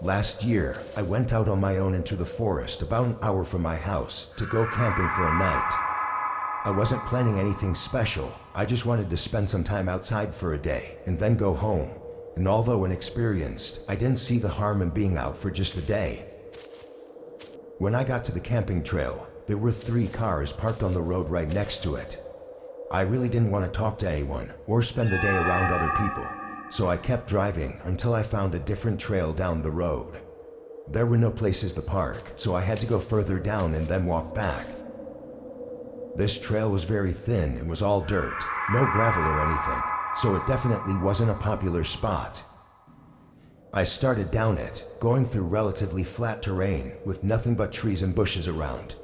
Last year, I went out on my own into the forest about an hour from my house to go camping for a night. I wasn't planning anything special, I just wanted to spend some time outside for a day and then go home. And although inexperienced, I didn't see the harm in being out for just a day. When I got to the camping trail, there were 3 cars parked on the road right next to it. I really didn't want to talk to anyone or spend the day around other people, so I kept driving until I found a different trail down the road. There were no places to park, so I had to go further down and then walk back. This trail was very thin and was all dirt, no gravel or anything, so it definitely wasn't a popular spot. I started down it, going through relatively flat terrain with nothing but trees and bushes around.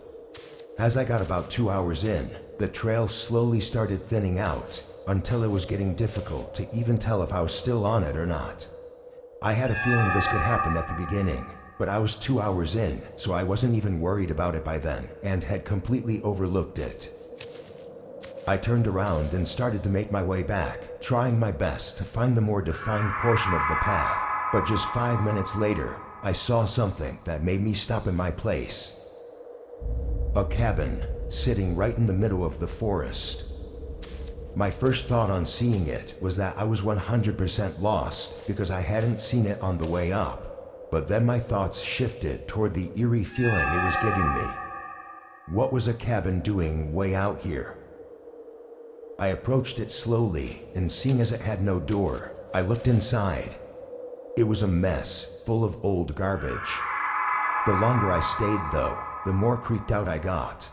As I got about 2 hours in, the trail slowly started thinning out until it was getting difficult to even tell if I was still on it or not. I had a feeling this could happen at the beginning, but I was 2 hours in, so I wasn't even worried about it by then and had completely overlooked it. I turned around and started to make my way back, trying my best to find the more defined portion of the path, but just 5 minutes later, I saw something that made me stop in my place. A cabin, sitting right in the middle of the forest. My first thought on seeing it was that I was 100% lost because I hadn't seen it on the way up, but then my thoughts shifted toward the eerie feeling it was giving me. What was a cabin doing way out here? I approached it slowly, and seeing as it had no door, I looked inside. It was a mess, full of old garbage. The longer I stayed though, the more creeped out I got.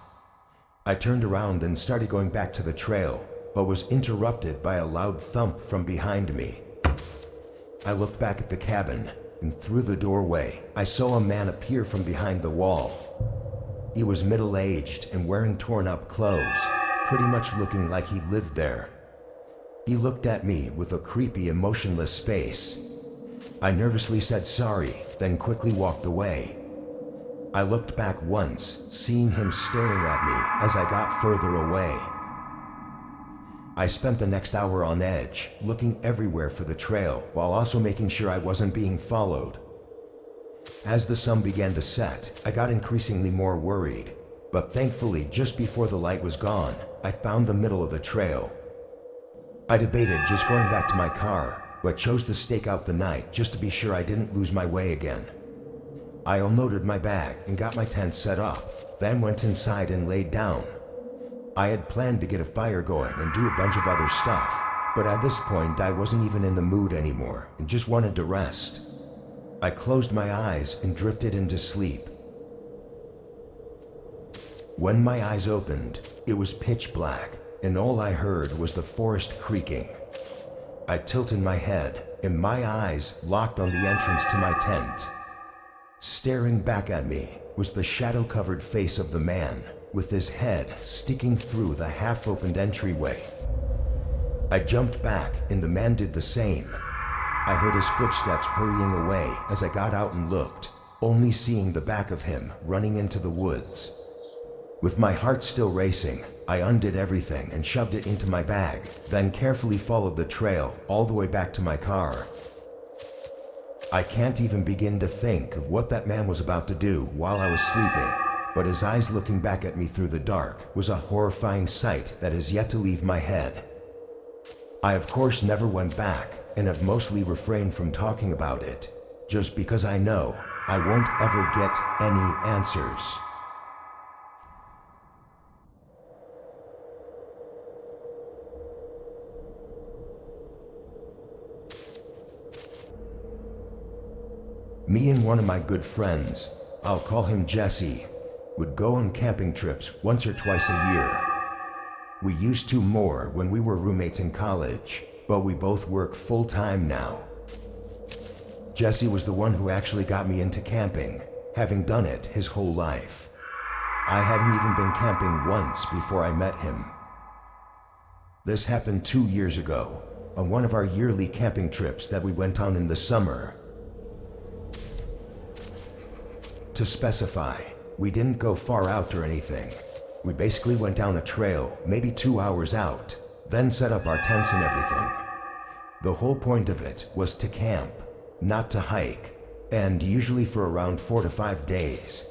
I turned around and started going back to the trail, but was interrupted by a loud thump from behind me. I looked back at the cabin, and through the doorway, I saw a man appear from behind the wall. He was middle-aged and wearing torn-up clothes, pretty much looking like he lived there. He looked at me with a creepy, emotionless face. I nervously said sorry, then quickly walked away. I looked back once, seeing him staring at me as I got further away. I spent the next hour on edge, looking everywhere for the trail while also making sure I wasn't being followed. As the sun began to set, I got increasingly more worried, but thankfully just before the light was gone, I found the middle of the trail. I debated just going back to my car, but chose to stake out the night just to be sure I didn't lose my way again. I unloaded my bag and got my tent set up, then went inside and laid down. I had planned to get a fire going and do a bunch of other stuff, but at this point I wasn't even in the mood anymore and just wanted to rest. I closed my eyes and drifted into sleep. When my eyes opened, it was pitch black, and all I heard was the forest creaking. I tilted my head, and my eyes locked on the entrance to my tent. Staring back at me was the shadow-covered face of the man, with his head sticking through the half-opened entryway. I jumped back, and the man did the same. I heard his footsteps hurrying away as I got out and looked, only seeing the back of him running into the woods. With my heart still racing, I undid everything and shoved it into my bag, then carefully followed the trail all the way back to my car. I can't even begin to think of what that man was about to do while I was sleeping, but his eyes looking back at me through the dark was a horrifying sight that has yet to leave my head. I of course never went back and have mostly refrained from talking about it, just because I know I won't ever get any answers. Me and one of my good friends, I'll call him Jesse, would go on camping trips once or twice a year. We used to more when we were roommates in college, but we both work full-time now. Jesse was the one who actually got me into camping, having done it his whole life. I hadn't even been camping once before I met him. This happened 2 years ago, on one of our yearly camping trips that we went on in the summer. To specify, we didn't go far out or anything. We basically went down a trail, maybe 2 hours out, then set up our tents and everything. The whole point of it was to camp, not to hike, and usually for around 4 to 5 days.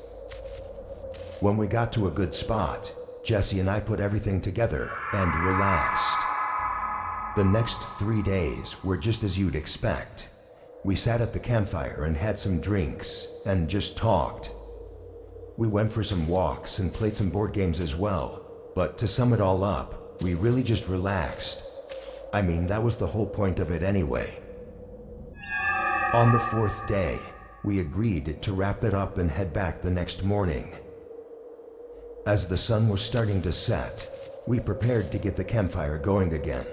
When we got to a good spot, Jesse and I put everything together and relaxed. The next 3 days were just as you'd expect. We sat at the campfire and had some drinks and just talked. We went for some walks and played some board games as well, but to sum it all up, we really just relaxed. I mean, that was the whole point of it anyway. On the 4th day, we agreed to wrap it up and head back the next morning. As the sun was starting to set, we prepared to get the campfire going again.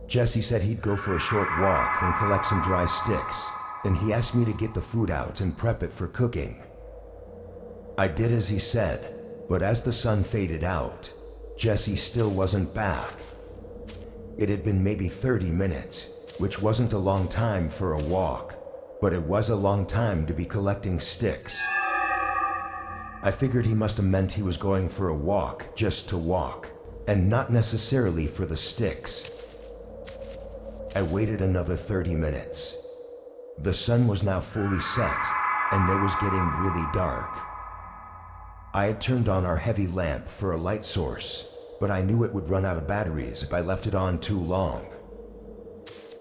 Jesse said he'd go for a short walk and collect some dry sticks, and he asked me to get the food out and prep it for cooking. I did as he said, but as the sun faded out, Jesse still wasn't back. It had been maybe 30 minutes, which wasn't a long time for a walk, but it was a long time to be collecting sticks. I figured he must have meant he was going for a walk just to walk, and not necessarily for the sticks. I waited another 30 minutes. The sun was now fully set, and it was getting really dark. I had turned on our heavy lamp for a light source, but I knew it would run out of batteries if I left it on too long.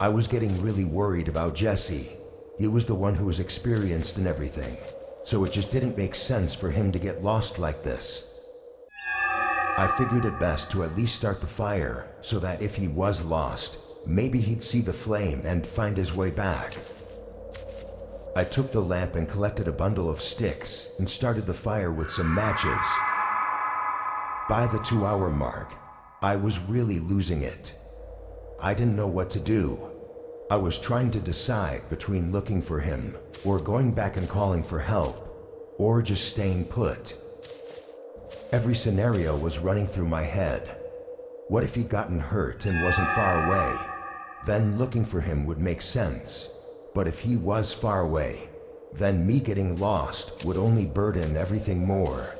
I was getting really worried about Jesse. He was the one who was experienced in everything, so it just didn't make sense for him to get lost like this. I figured it best to at least start the fire so that if he was lost, maybe he'd see the flame and find his way back. I took the lamp and collected a bundle of sticks and started the fire with some matches. By the 2-hour mark, I was really losing it. I didn't know what to do. I was trying to decide between looking for him, or going back and calling for help, or just staying put. Every scenario was running through my head. What if he'd gotten hurt and wasn't far away? Then looking for him would make sense. But if he was far away, then me getting lost would only burden everything more.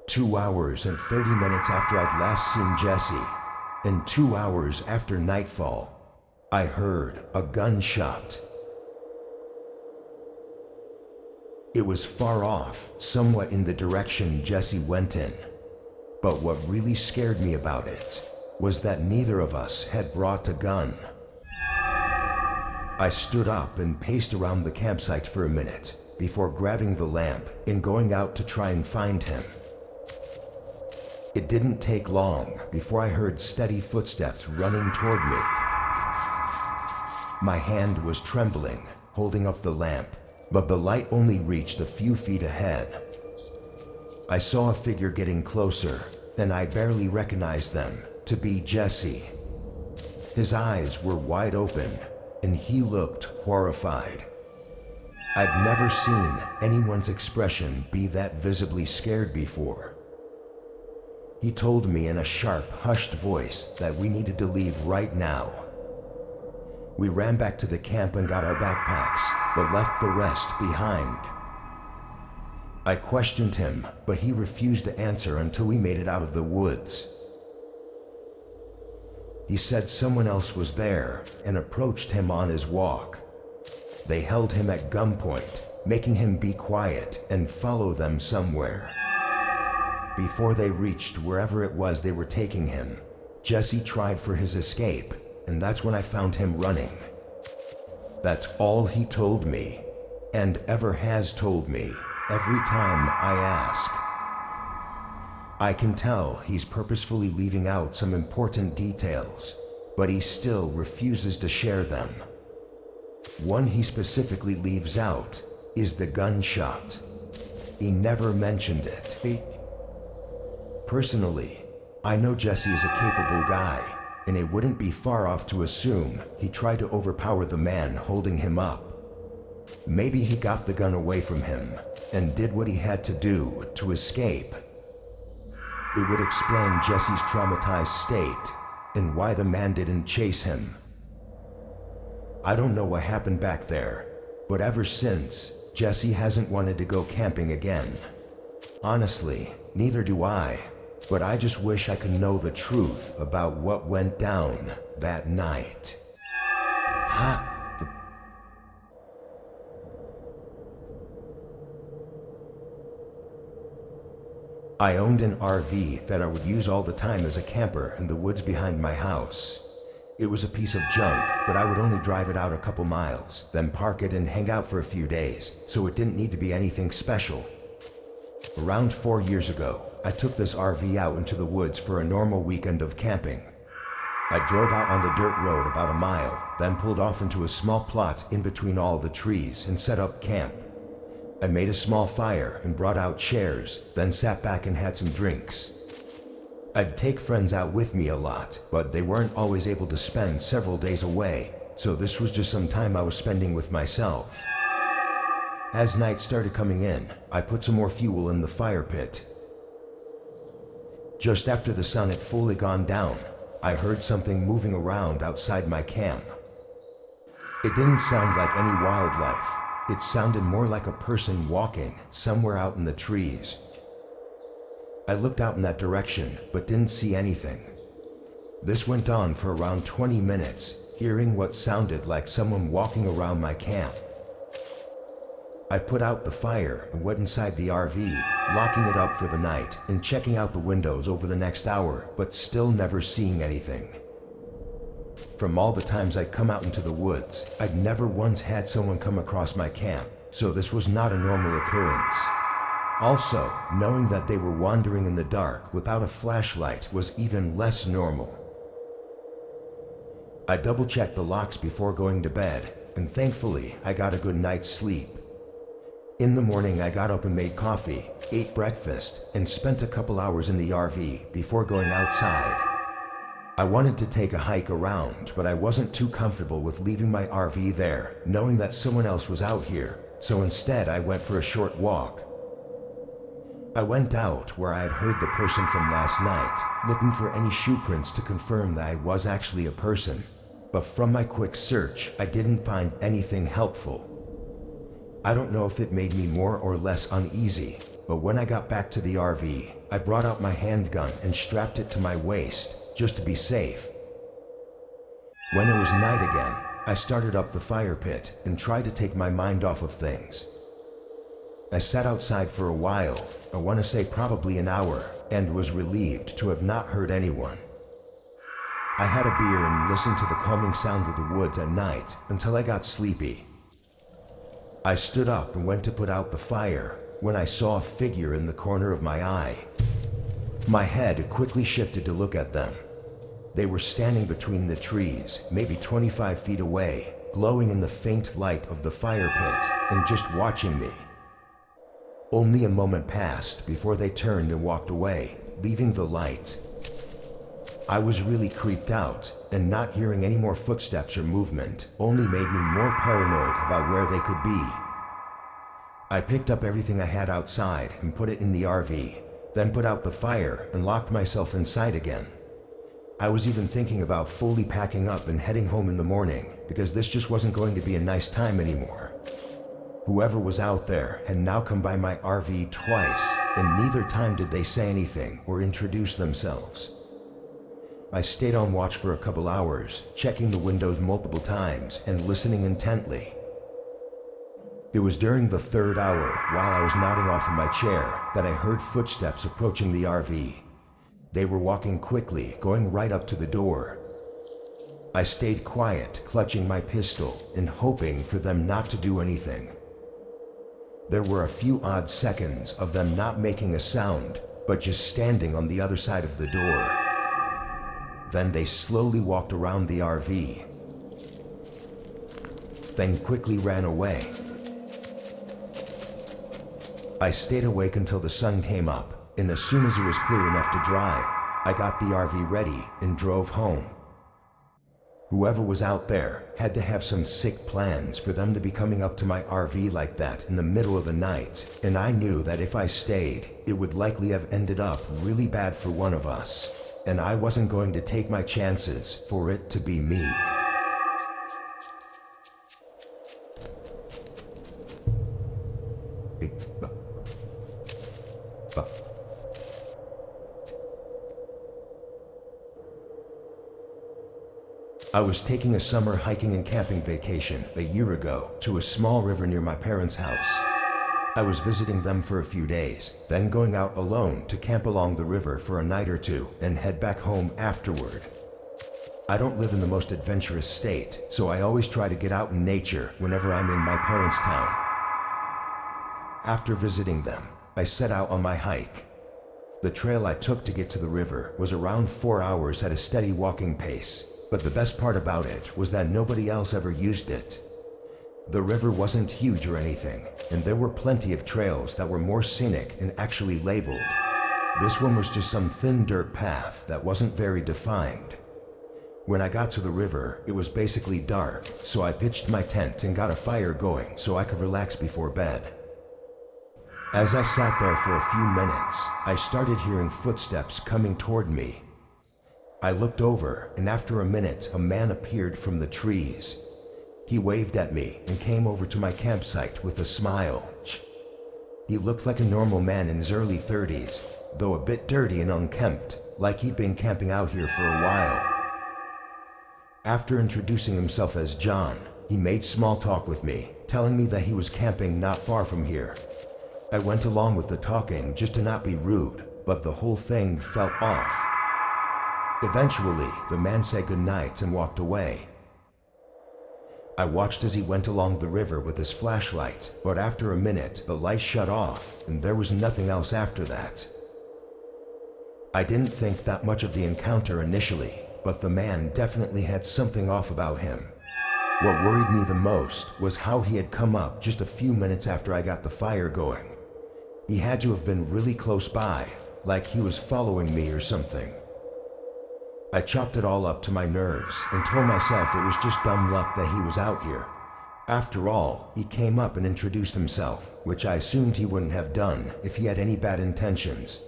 2 hours and 30 minutes after I'd last seen Jesse, and 2 hours after nightfall, I heard a gunshot. It was far off, somewhat in the direction Jesse went in. But what really scared me about it was that neither of us had brought a gun. I stood up and paced around the campsite for a minute before grabbing the lamp and going out to try and find him. It didn't take long before I heard steady footsteps running toward me. My hand was trembling, holding up the lamp, but the light only reached a few feet ahead. I saw a figure getting closer, and I barely recognized them to be Jesse. His eyes were wide open, and he looked horrified. I'd never seen anyone's expression be that visibly scared before. He told me in a sharp, hushed voice that we needed to leave right now. We ran back to the camp and got our backpacks, but left the rest behind. I questioned him, but he refused to answer until we made it out of the woods. He said someone else was there and approached him on his walk. They held him at gunpoint, making him be quiet and follow them somewhere. Before they reached wherever it was they were taking him, Jesse tried for his escape, and that's when I found him running. That's all he told me, and ever has told me every time I ask. I can tell he's purposefully leaving out some important details, but he still refuses to share them. One he specifically leaves out is the gunshot. He never mentioned it. Personally, I know Jesse is a capable guy, and it wouldn't be far off to assume he tried to overpower the man holding him up. Maybe he got the gun away from him and did what he had to do to escape. It would explain Jesse's traumatized state and why the man didn't chase him. I don't know what happened back there, but ever since, Jesse hasn't wanted to go camping again. Honestly, neither do I, but I just wish I could know the truth about what went down that night. Huh? I owned an RV that I would use all the time as a camper in the woods behind my house. It was a piece of junk, but I would only drive it out a couple miles, then park it and hang out for a few days, so it didn't need to be anything special. Around 4 years ago, I took this RV out into the woods for a normal weekend of camping. I drove out on the dirt road about a mile, then pulled off into a small plot in between all the trees and set up camp. I made a small fire and brought out chairs, then sat back and had some drinks. I'd take friends out with me a lot, but they weren't always able to spend several days away, so this was just some time I was spending with myself. As night started coming in, I put some more fuel in the fire pit. Just after the sun had fully gone down, I heard something moving around outside my camp. It didn't sound like any wildlife. It sounded more like a person walking somewhere out in the trees. I looked out in that direction, but didn't see anything. This went on for around 20 minutes, hearing what sounded like someone walking around my camp. I put out the fire and went inside the RV, locking it up for the night and checking out the windows over the next hour, but still never seeing anything. From all the times I'd come out into the woods, I'd never once had someone come across my camp, so this was not a normal occurrence. Also, knowing that they were wandering in the dark without a flashlight was even less normal. I double-checked the locks before going to bed, and thankfully I got a good night's sleep. In the morning I got up and made coffee, ate breakfast, and spent a couple hours in the RV before going outside. I wanted to take a hike around, but I wasn't too comfortable with leaving my RV there, knowing that someone else was out here, so instead I went for a short walk. I went out where I had heard the person from last night, looking for any shoe prints to confirm that I was actually a person, but from my quick search, I didn't find anything helpful. I don't know if it made me more or less uneasy, but when I got back to the RV, I brought out my handgun and strapped it to my waist, just to be safe. When it was night again, I started up the fire pit and tried to take my mind off of things. I sat outside for a while, I want to say probably an hour, and was relieved to have not heard anyone. I had a beer and listened to the calming sound of the woods at night until I got sleepy. I stood up and went to put out the fire when I saw a figure in the corner of my eye. My head quickly shifted to look at them. They were standing between the trees, maybe 25 feet away, glowing in the faint light of the fire pit and just watching me. Only a moment passed before they turned and walked away, leaving the light. I was really creeped out, and not hearing any more footsteps or movement only made me more paranoid about where they could be. I picked up everything I had outside and put it in the RV, then put out the fire and locked myself inside again. I was even thinking about fully packing up and heading home in the morning, because this just wasn't going to be a nice time anymore. Whoever was out there had now come by my RV twice, and neither time did they say anything or introduce themselves. I stayed on watch for a couple hours, checking the windows multiple times and listening intently. It was during the third hour, while I was nodding off in my chair, that I heard footsteps approaching the RV. They were walking quickly, going right up to the door. I stayed quiet, clutching my pistol and hoping for them not to do anything. There were a few odd seconds of them not making a sound, but just standing on the other side of the door. Then they slowly walked around the RV, then quickly ran away. I stayed awake until the sun came up, and as soon as it was clear enough to drive, I got the RV ready and drove home. Whoever was out there had to have some sick plans for them to be coming up to my RV like that in the middle of the night, and I knew that if I stayed, it would likely have ended up really bad for one of us, and I wasn't going to take my chances for it to be me. I was taking a summer hiking and camping vacation a year ago to a small river near my parents' house. I was visiting them for a few days, then going out alone to camp along the river for a night or two and head back home afterward. I don't live in the most adventurous state, so I always try to get out in nature whenever I'm in my parents' town. After visiting them, I set out on my hike. The trail I took to get to the river was around 4 hours at a steady walking pace, but the best part about it was that nobody else ever used it. The river wasn't huge or anything, and there were plenty of trails that were more scenic and actually labeled. This one was just some thin dirt path that wasn't very defined. When I got to the river, it was basically dark, so I pitched my tent and got a fire going so I could relax before bed. As I sat there for a few minutes, I started hearing footsteps coming toward me. I looked over, and after a minute, a man appeared from the trees. He waved at me and came over to my campsite with a smile. He looked like a normal man in his early 30s, though a bit dirty and unkempt, like he'd been camping out here for a while. After introducing himself as John, he made small talk with me, telling me that he was camping not far from here. I went along with the talking just to not be rude, but the whole thing felt off. Eventually, the man said goodnight and walked away. I watched as he went along the river with his flashlight, but after a minute, the light shut off, and there was nothing else after that. I didn't think that much of the encounter initially, but the man definitely had something off about him. What worried me the most was how he had come up just a few minutes after I got the fire going. He had to have been really close by, like he was following me or something. I chopped it all up to my nerves and told myself it was just dumb luck that he was out here. After all, he came up and introduced himself, which I assumed he wouldn't have done if he had any bad intentions.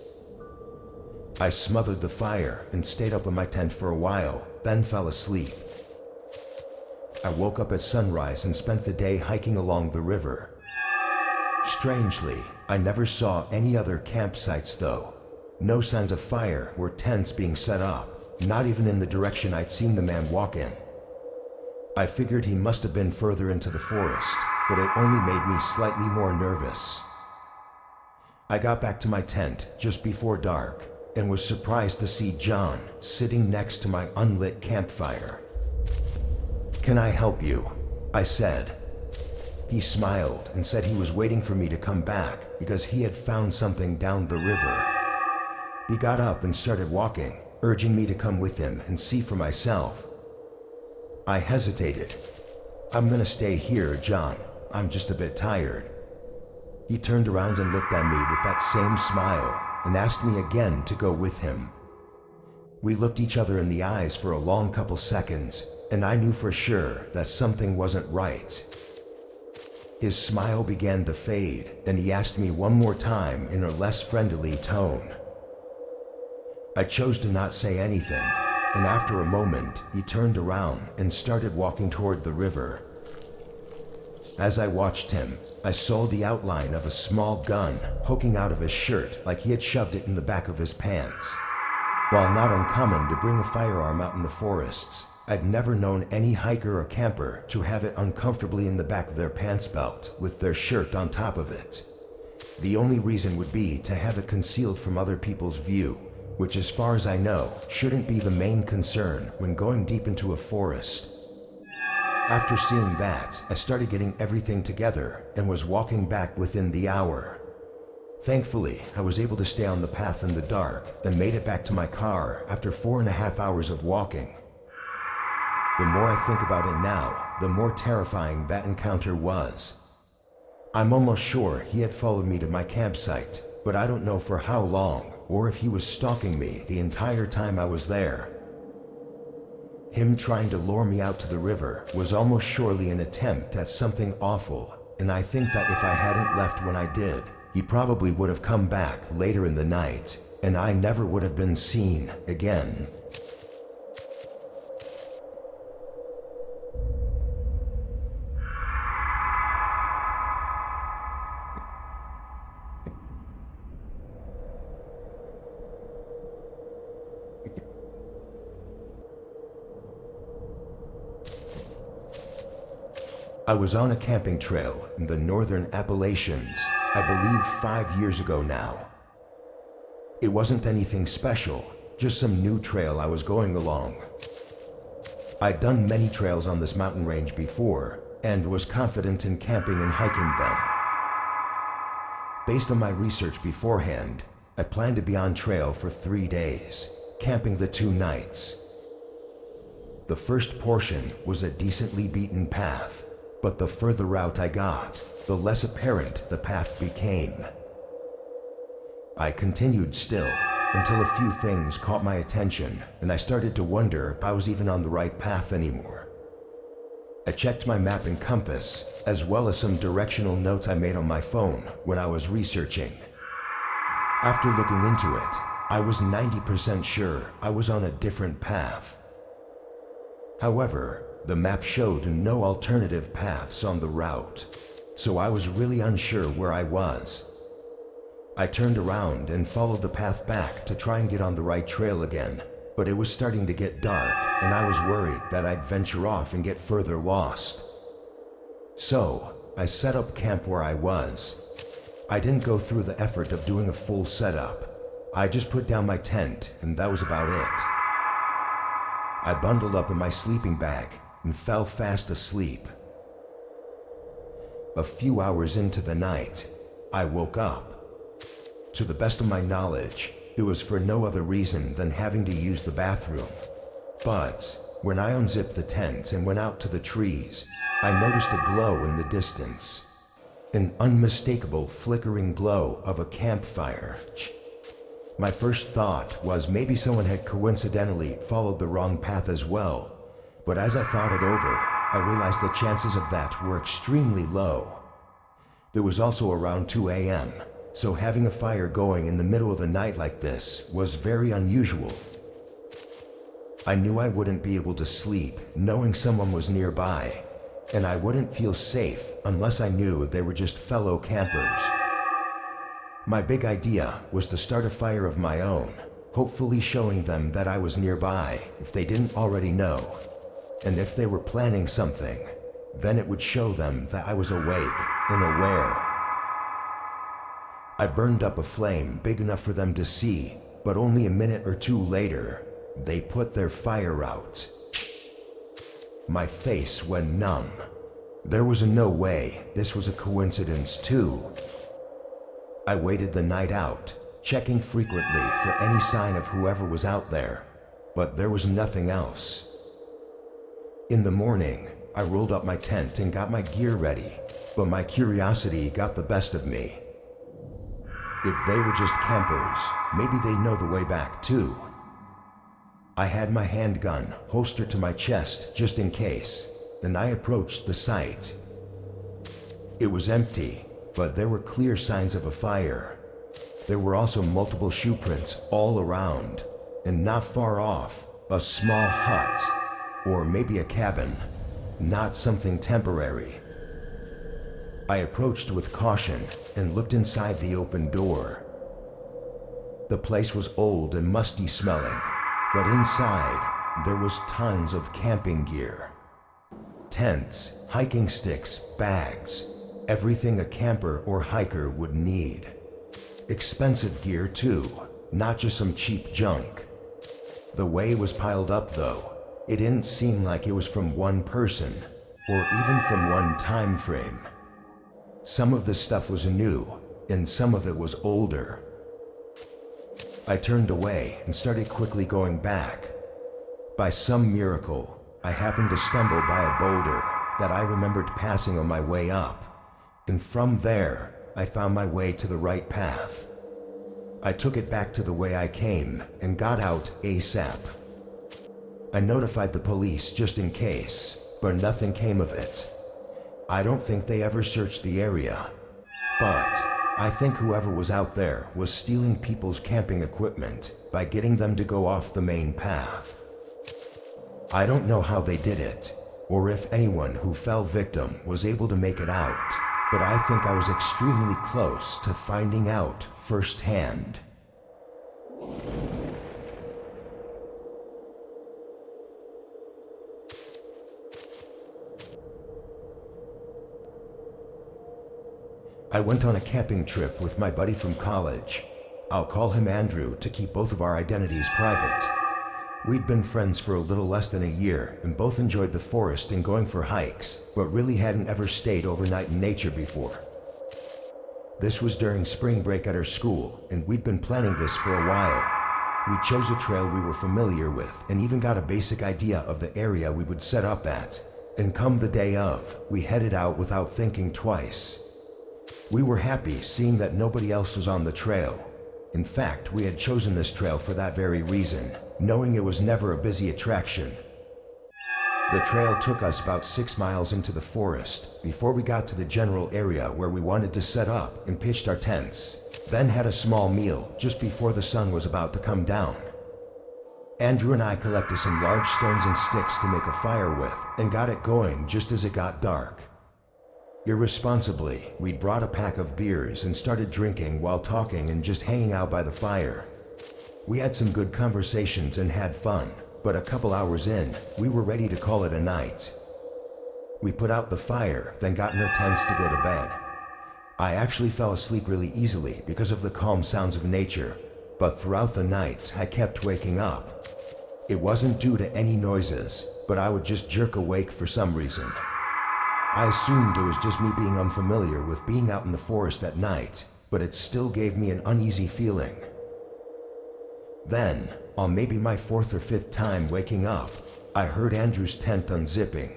I smothered the fire and stayed up in my tent for a while, then fell asleep. I woke up at sunrise and spent the day hiking along the river. Strangely, I never saw any other campsites though. No signs of fire or tents being set up. Not even in the direction I'd seen the man walk in. I figured he must have been further into the forest, but it only made me slightly more nervous. I got back to my tent just before dark and was surprised to see John sitting next to my unlit campfire. "Can I help you?" I said. He smiled and said he was waiting for me to come back because he had found something down the river. He got up and started walking, urging me to come with him and see for myself. I hesitated. "I'm gonna stay here, John. I'm just a bit tired." He turned around and looked at me with that same smile and asked me again to go with him. We looked each other in the eyes for a long couple seconds, and I knew for sure that something wasn't right. His smile began to fade, and he asked me one more time in a less friendly tone. I chose to not say anything, and after a moment, he turned around and started walking toward the river. As I watched him, I saw the outline of a small gun poking out of his shirt like he had shoved it in the back of his pants. While not uncommon to bring a firearm out in the forests, I'd never known any hiker or camper to have it uncomfortably in the back of their pants belt with their shirt on top of it. The only reason would be to have it concealed from other people's view, which as far as I know, shouldn't be the main concern when going deep into a forest. After seeing that, I started getting everything together and was walking back within the hour. Thankfully, I was able to stay on the path in the dark, then made it back to my car after 4.5 hours of walking. The more I think about it now, the more terrifying that encounter was. I'm almost sure he had followed me to my campsite, but I don't know for how long, or if he was stalking me the entire time I was there. Him trying to lure me out to the river was almost surely an attempt at something awful, and I think that if I hadn't left when I did, he probably would have come back later in the night, and I never would have been seen again. I was on a camping trail in the northern Appalachians, I believe 5 years ago now. It wasn't anything special, just some new trail I was going along. I'd done many trails on this mountain range before, and was confident in camping and hiking them. Based on my research beforehand, I planned to be on trail for 3 days, camping the 2 nights. The first portion was a decently beaten path, but the further out I got, the less apparent the path became. I continued still, until a few things caught my attention, and I started to wonder if I was even on the right path anymore. I checked my map and compass, as well as some directional notes I made on my phone when I was researching. After looking into it, I was 90% sure I was on a different path. However, the map showed no alternative paths on the route, so I was really unsure where I was. I turned around and followed the path back to try and get on the right trail again, but it was starting to get dark and I was worried that I'd venture off and get further lost. So, I set up camp where I was. I didn't go through the effort of doing a full setup. I just put down my tent and that was about it. I bundled up in my sleeping bag and fell fast asleep. A few hours into the night, I woke up. To the best of my knowledge, it was for no other reason than having to use the bathroom. But when I unzipped the tent and went out to the trees, I noticed a glow in the distance. An unmistakable flickering glow of a campfire. My first thought was maybe someone had coincidentally followed the wrong path as well, but as I thought it over, I realized the chances of that were extremely low. It was also around 2 a.m., so having a fire going in the middle of the night like this was very unusual. I knew I wouldn't be able to sleep knowing someone was nearby, and I wouldn't feel safe unless I knew they were just fellow campers. My big idea was to start a fire of my own, hopefully showing them that I was nearby if they didn't already know. And if they were planning something, then it would show them that I was awake and aware. I burned up a flame big enough for them to see, but only a minute or two later, they put their fire out. My face went numb. There was no way this was a coincidence too. I waited the night out, checking frequently for any sign of whoever was out there, but there was nothing else. In the morning, I rolled up my tent and got my gear ready, but my curiosity got the best of me. If they were just campers, maybe they know the way back too. I had my handgun holstered to my chest just in case, and I approached the site. It was empty, but there were clear signs of a fire. There were also multiple shoe prints all around, and not far off, a small hut, or maybe a cabin, not something temporary. I approached with caution and looked inside the open door. The place was old and musty smelling, but inside there was tons of camping gear. Tents, hiking sticks, bags, everything a camper or hiker would need. Expensive gear too, not just some cheap junk. The way it was piled up though, it didn't seem like it was from one person, or even from one time frame. Some of the stuff was new, and some of it was older. I turned away and started quickly going back. By some miracle, I happened to stumble by a boulder that I remembered passing on my way up, and from there, I found my way to the right path. I took it back to the way I came and got out ASAP. I notified the police just in case, but nothing came of it. I don't think they ever searched the area, but I think whoever was out there was stealing people's camping equipment by getting them to go off the main path. I don't know how they did it, or if anyone who fell victim was able to make it out, but I think I was extremely close to finding out firsthand. I went on a camping trip with my buddy from college. I'll call him Andrew to keep both of our identities private. We'd been friends for a little less than a year and both enjoyed the forest and going for hikes, but really hadn't ever stayed overnight in nature before. This was during spring break at our school, and we'd been planning this for a while. We chose a trail we were familiar with and even got a basic idea of the area we would set up at. And come the day of, we headed out without thinking twice. We were happy seeing that nobody else was on the trail. In fact, we had chosen this trail for that very reason, knowing it was never a busy attraction. The trail took us about 6 miles into the forest before we got to the general area where we wanted to set up and pitched our tents, then had a small meal just before the sun was about to come down. Andrew and I collected some large stones and sticks to make a fire with and got it going just as it got dark. Irresponsibly, we'd brought a pack of beers and started drinking while talking and just hanging out by the fire. We had some good conversations and had fun, but a couple hours in, we were ready to call it a night. We put out the fire, then got in our tents to go to bed. I actually fell asleep really easily because of the calm sounds of nature, but throughout the night I kept waking up. It wasn't due to any noises, but I would just jerk awake for some reason. I assumed it was just me being unfamiliar with being out in the forest at night, but it still gave me an uneasy feeling. Then, on maybe my 4th or 5th time waking up, I heard Andrew's tent unzipping.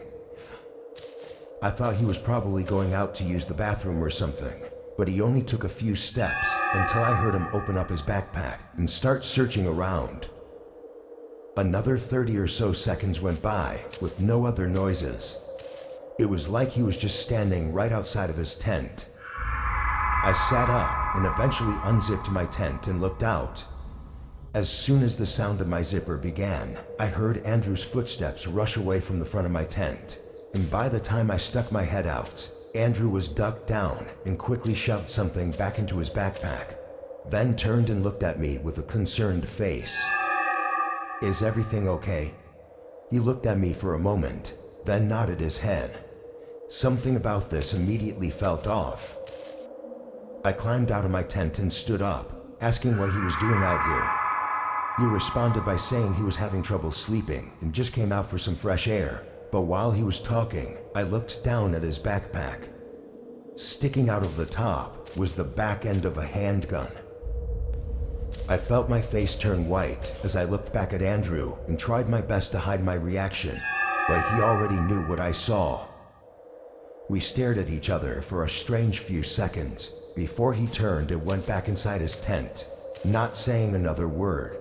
I thought he was probably going out to use the bathroom or something, but he only took a few steps until I heard him open up his backpack and start searching around. Another 30 or so seconds went by with no other noises. It was like he was just standing right outside of his tent. I sat up and eventually unzipped my tent and looked out. As soon as the sound of my zipper began, I heard Andrew's footsteps rush away from the front of my tent, and by the time I stuck my head out, Andrew was ducked down and quickly shoved something back into his backpack, then turned and looked at me with a concerned face. "Is everything okay?" He looked at me for a moment, then nodded his head. Something about this immediately felt off. I climbed out of my tent and stood up, asking what he was doing out here. He responded by saying he was having trouble sleeping and just came out for some fresh air, but while he was talking, I looked down at his backpack. Sticking out of the top was the back end of a handgun. I felt my face turn white as I looked back at Andrew and tried my best to hide my reaction, but he already knew what I saw. We stared at each other for a strange few seconds before he turned and went back inside his tent, not saying another word.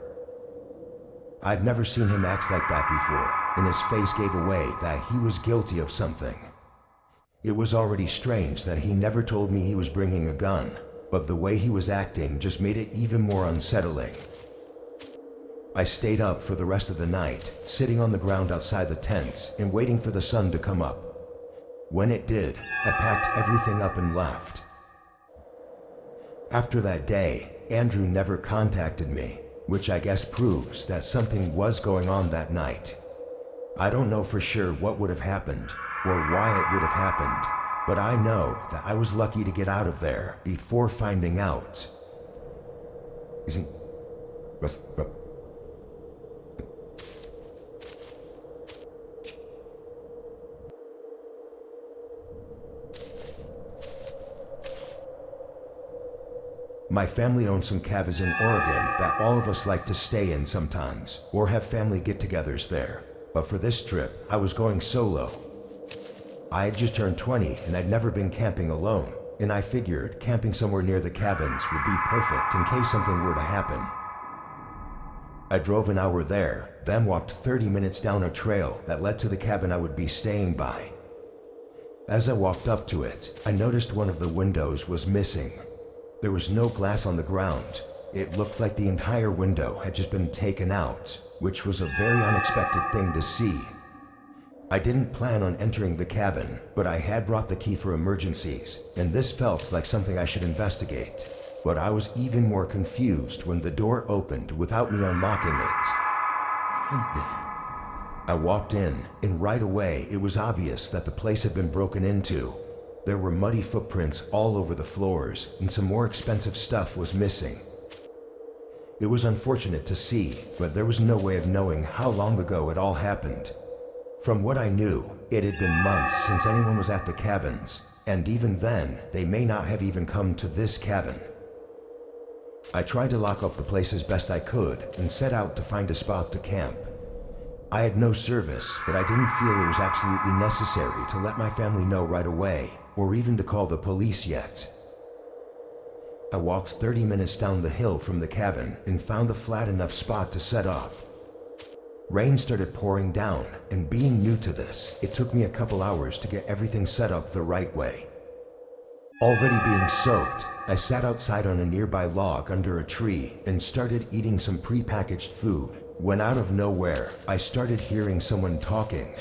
I'd never seen him act like that before, and his face gave away that he was guilty of something. It was already strange that he never told me he was bringing a gun, but the way he was acting just made it even more unsettling. I stayed up for the rest of the night, sitting on the ground outside the tents and waiting for the sun to come up. When it did, I packed everything up and left. After that day, Andrew never contacted me, which I guess proves that something was going on that night. I don't know for sure what would have happened or why it would have happened, but I know that I was lucky to get out of there before finding out. My family owns some cabins in Oregon that all of us like to stay in sometimes, or have family get-togethers there. But for this trip, I was going solo. I had just turned 20 and I'd never been camping alone, and I figured camping somewhere near the cabins would be perfect in case something were to happen. I drove an hour there, then walked 30 minutes down a trail that led to the cabin I would be staying by. As I walked up to it, I noticed one of the windows was missing. There was no glass on the ground. It looked like the entire window had just been taken out, which was a very unexpected thing to see. I didn't plan on entering the cabin, but I had brought the key for emergencies, and this felt like something I should investigate. But I was even more confused when the door opened without me unlocking it. I walked in, and right away it was obvious that the place had been broken into. There were muddy footprints all over the floors, and some more expensive stuff was missing. It was unfortunate to see, but there was no way of knowing how long ago it all happened. From what I knew, it had been months since anyone was at the cabins, and even then, they may not have even come to this cabin. I tried to lock up the place as best I could and set out to find a spot to camp. I had no service, but I didn't feel it was absolutely necessary to let my family know right away, or even to call the police yet. I walked 30 minutes down the hill from the cabin and found a flat enough spot to set up. Rain started pouring down, and being new to this, it took me a couple hours to get everything set up the right way. Already being soaked, I sat outside on a nearby log under a tree and started eating some pre-packaged food, when out of nowhere, I started hearing someone talking.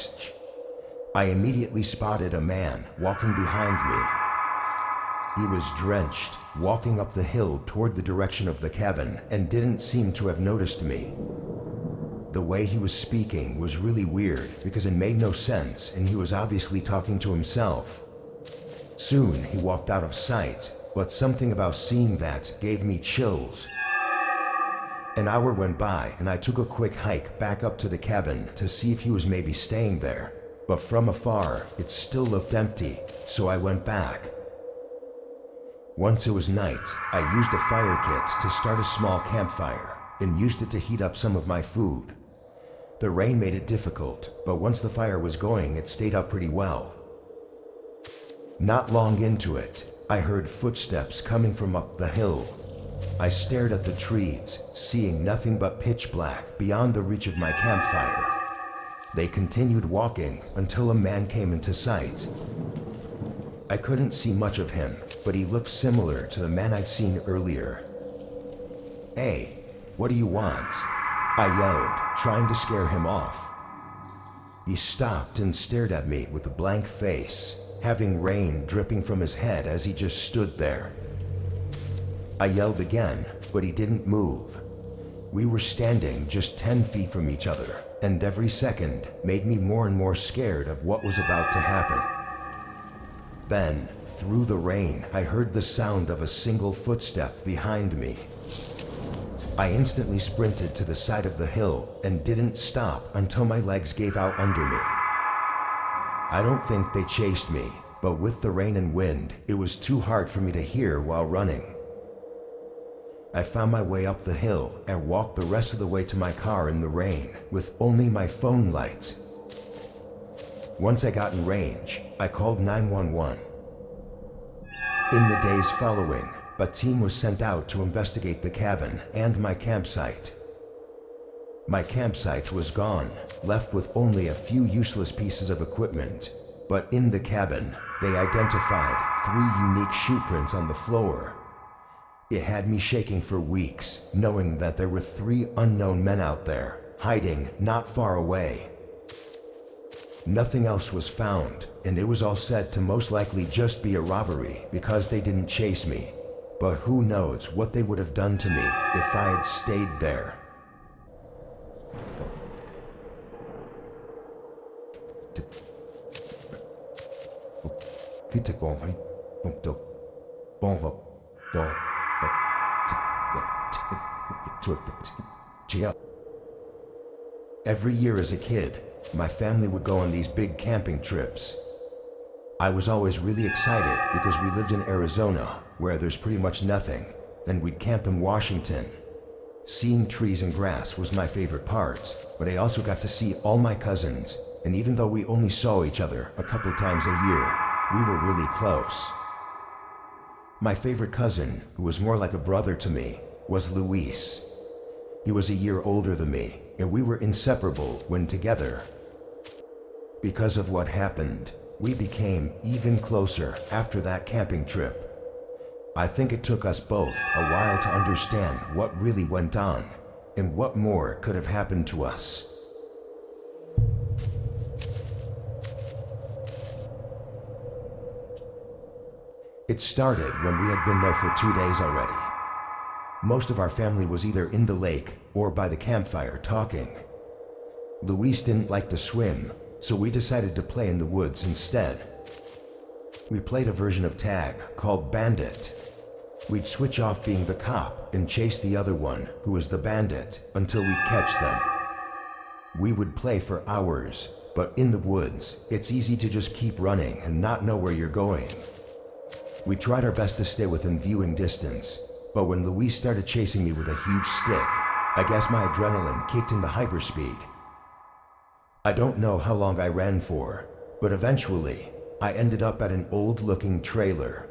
I immediately spotted a man walking behind me. He was drenched, walking up the hill toward the direction of the cabin, and didn't seem to have noticed me. The way he was speaking was really weird because it made no sense, and he was obviously talking to himself. Soon he walked out of sight, but something about seeing that gave me chills. An hour went by and I took a quick hike back up to the cabin to see if he was maybe staying there, but from afar it still looked empty, so I went back. Once it was night, I used a fire kit to start a small campfire and used it to heat up some of my food. The rain made it difficult, but once the fire was going, it stayed up pretty well. Not long into it, I heard footsteps coming from up the hill. I stared at the trees, seeing nothing but pitch black beyond the reach of my campfire. They continued walking until a man came into sight. I couldn't see much of him, but he looked similar to the man I'd seen earlier. "Hey, what do you want?" I yelled, trying to scare him off. He stopped and stared at me with a blank face, having rain dripping from his head as he just stood there. I yelled again, but he didn't move. We were standing just 10 feet from each other, and every second made me more and more scared of what was about to happen. Then, through the rain, I heard the sound of a single footstep behind me. I instantly sprinted to the side of the hill and didn't stop until my legs gave out under me. I don't think they chased me, but with the rain and wind, it was too hard for me to hear while running. I found my way up the hill and walked the rest of the way to my car in the rain, with only my phone light. Once I got in range, I called 911. In the days following, a team was sent out to investigate the cabin and my campsite. My campsite was gone, left with only a few useless pieces of equipment. But in the cabin, they identified 3 unique shoe prints on the floor. It had me shaking for weeks, knowing that there were 3 unknown men out there, hiding not far away. Nothing else was found, and it was all said to most likely just be a robbery because they didn't chase me. But who knows what they would have done to me if I had stayed there. Every year as a kid, my family would go on these big camping trips. I was always really excited because we lived in Arizona, where there's pretty much nothing, and we'd camp in Washington. Seeing trees and grass was my favorite part, but I also got to see all my cousins, and even though we only saw each other a couple times a year, we were really close. My favorite cousin, who was more like a brother to me, was Luis. He was a year older than me, and we were inseparable when together. Because of what happened, we became even closer after that camping trip. I think it took us both a while to understand what really went on, and what more could have happened to us. It started when we had been there for 2 days already. Most of our family was either in the lake or by the campfire talking. Luis didn't like to swim, so we decided to play in the woods instead. We played a version of tag called Bandit. We'd switch off being the cop and chase the other one, who was the bandit, until we'd catch them. We would play for hours, but in the woods, it's easy to just keep running and not know where you're going. We tried our best to stay within viewing distance, but when Louise started chasing me with a huge stick, I guess my adrenaline kicked into hyperspeed. I don't know how long I ran for, but eventually, I ended up at an old-looking trailer.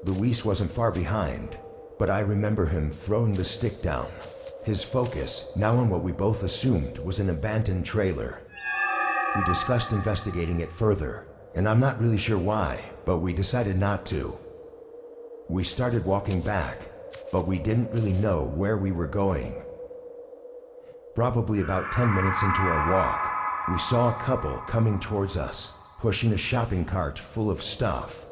Luis wasn't far behind, but I remember him throwing the stick down, his focus now on what we both assumed was an abandoned trailer. We discussed investigating it further, and I'm not really sure why, but we decided not to. We started walking back, but we didn't really know where we were going. Probably about 10 minutes into our walk, we saw a couple coming towards us, pushing a shopping cart full of stuff.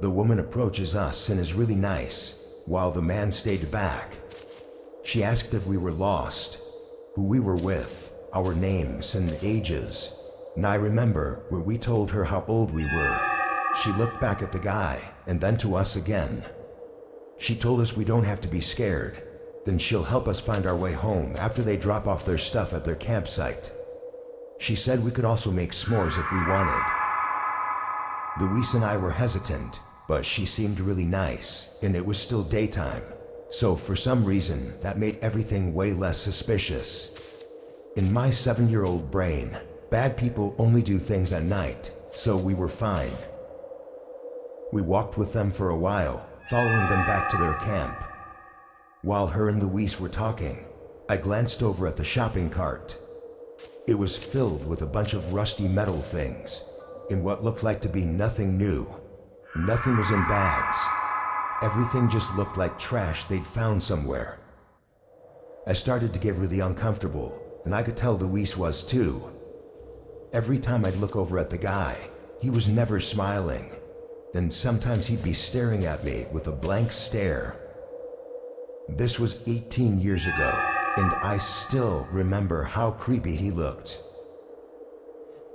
The woman approaches us and is really nice, while the man stayed back. She asked if we were lost, who we were with, our names and ages. And I remember when we told her how old we were, she looked back at the guy and then to us again. She told us we don't have to be scared, then she'll help us find our way home after they drop off their stuff at their campsite. She said we could also make s'mores if we wanted. Luis and I were hesitant, but she seemed really nice, and it was still daytime, so for some reason that made everything way less suspicious. In my 7-year-old brain, bad people only do things at night, so we were fine. We walked with them for a while, following them back to their camp. While her and Luis were talking, I glanced over at the shopping cart. It was filled with a bunch of rusty metal things, in what looked like to be nothing new. Nothing was in bags. Everything just looked like trash they'd found somewhere. I started to get really uncomfortable, and I could tell Luis was too. Every time I'd look over at the guy, he was never smiling, and sometimes he'd be staring at me with a blank stare. This was 18 years ago, and I still remember how creepy he looked.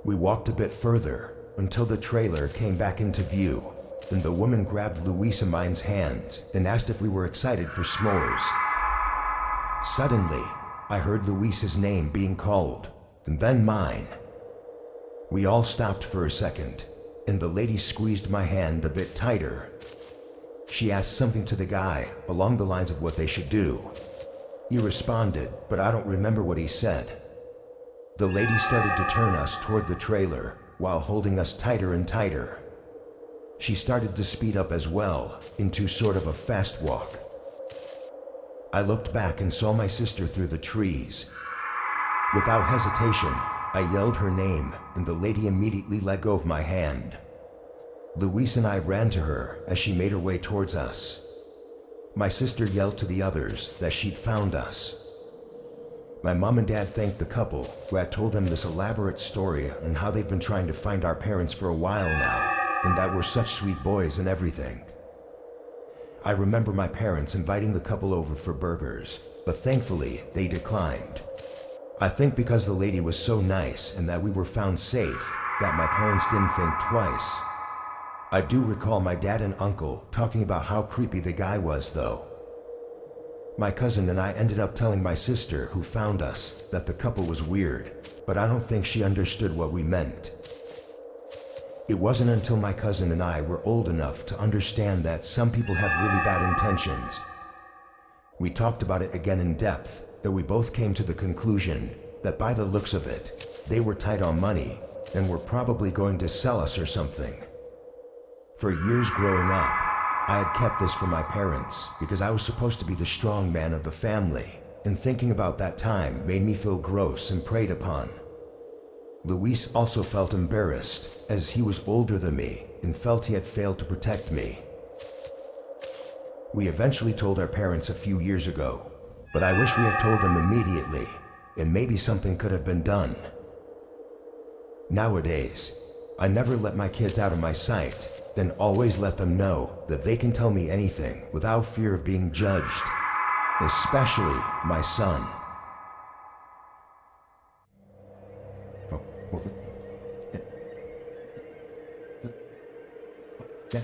We walked a bit further until the trailer came back into view, and the woman grabbed Luis and mine's hand and asked if we were excited for s'mores. Suddenly, I heard Luis's name being called, and then mine. We all stopped for a second, and the lady squeezed my hand a bit tighter. She asked something to the guy along the lines of what they should do. He responded, but I don't remember what he said. The lady started to turn us toward the trailer while holding us tighter and tighter. She started to speed up as well, into sort of a fast walk. I looked back and saw my sister through the trees. Without hesitation, I yelled her name, and the lady immediately let go of my hand. Luis and I ran to her as she made her way towards us. My sister yelled to the others that she'd found us. My mom and dad thanked the couple who had told them this elaborate story on how they've been trying to find our parents for a while now, and that we're such sweet boys and everything. I remember my parents inviting the couple over for burgers, but thankfully they declined. I think because the lady was so nice and that we were found safe, that my parents didn't think twice. I do recall my dad and uncle talking about how creepy the guy was though. My cousin and I ended up telling my sister who found us that the couple was weird, but I don't think she understood what we meant. It wasn't until my cousin and I were old enough to understand that some people have really bad intentions. We talked about it again in depth, that we both came to the conclusion that by the looks of it, they were tight on money and were probably going to sell us or something. For years growing up, I had kept this from my parents because I was supposed to be the strong man of the family, and thinking about that time made me feel gross and preyed upon. Luis also felt embarrassed as he was older than me and felt he had failed to protect me. We eventually told our parents a few years ago, but I wish we had told them immediately, and maybe something could have been done. Nowadays, I never let my kids out of my sight, then always let them know that they can tell me anything without fear of being judged, especially my son. I'm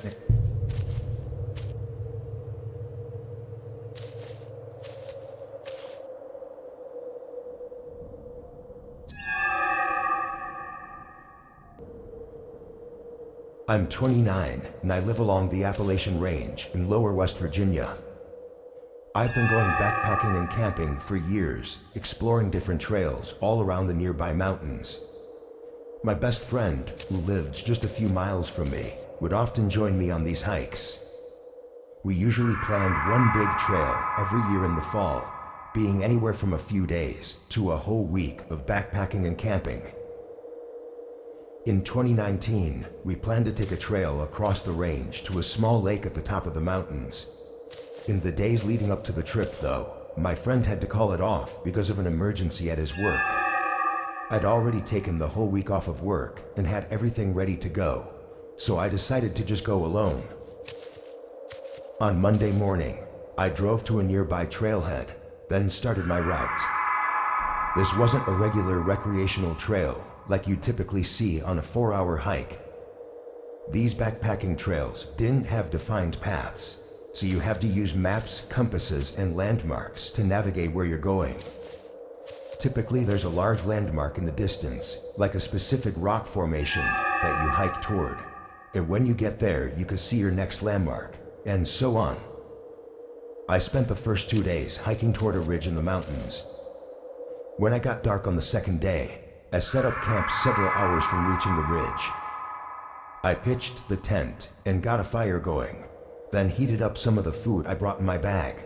29 and I live along the Appalachian Range in lower West Virginia. I've been going backpacking and camping for years, exploring different trails all around the nearby mountains. My best friend, who lived just a few miles from me, would often join me on these hikes. We usually planned one big trail every year in the fall, being anywhere from a few days to a whole week of backpacking and camping. In 2019, we planned to take a trail across the range to a small lake at the top of the mountains. In the days leading up to the trip, though, my friend had to call it off because of an emergency at his work. I'd already taken the whole week off of work and had everything ready to go, so I decided to just go alone. On Monday morning, I drove to a nearby trailhead, then started my route. This wasn't a regular recreational trail like you typically see on a 4-hour hike. These backpacking trails didn't have defined paths, so you have to use maps, compasses, and landmarks to navigate where you're going. Typically, there's a large landmark in the distance, like a specific rock formation that you hike toward. And when you get there, you can see your next landmark, and so on. I spent the first 2 days hiking toward a ridge in the mountains. When it got dark on the second day, I set up camp several hours from reaching the ridge. I pitched the tent and got a fire going, then heated up some of the food I brought in my bag.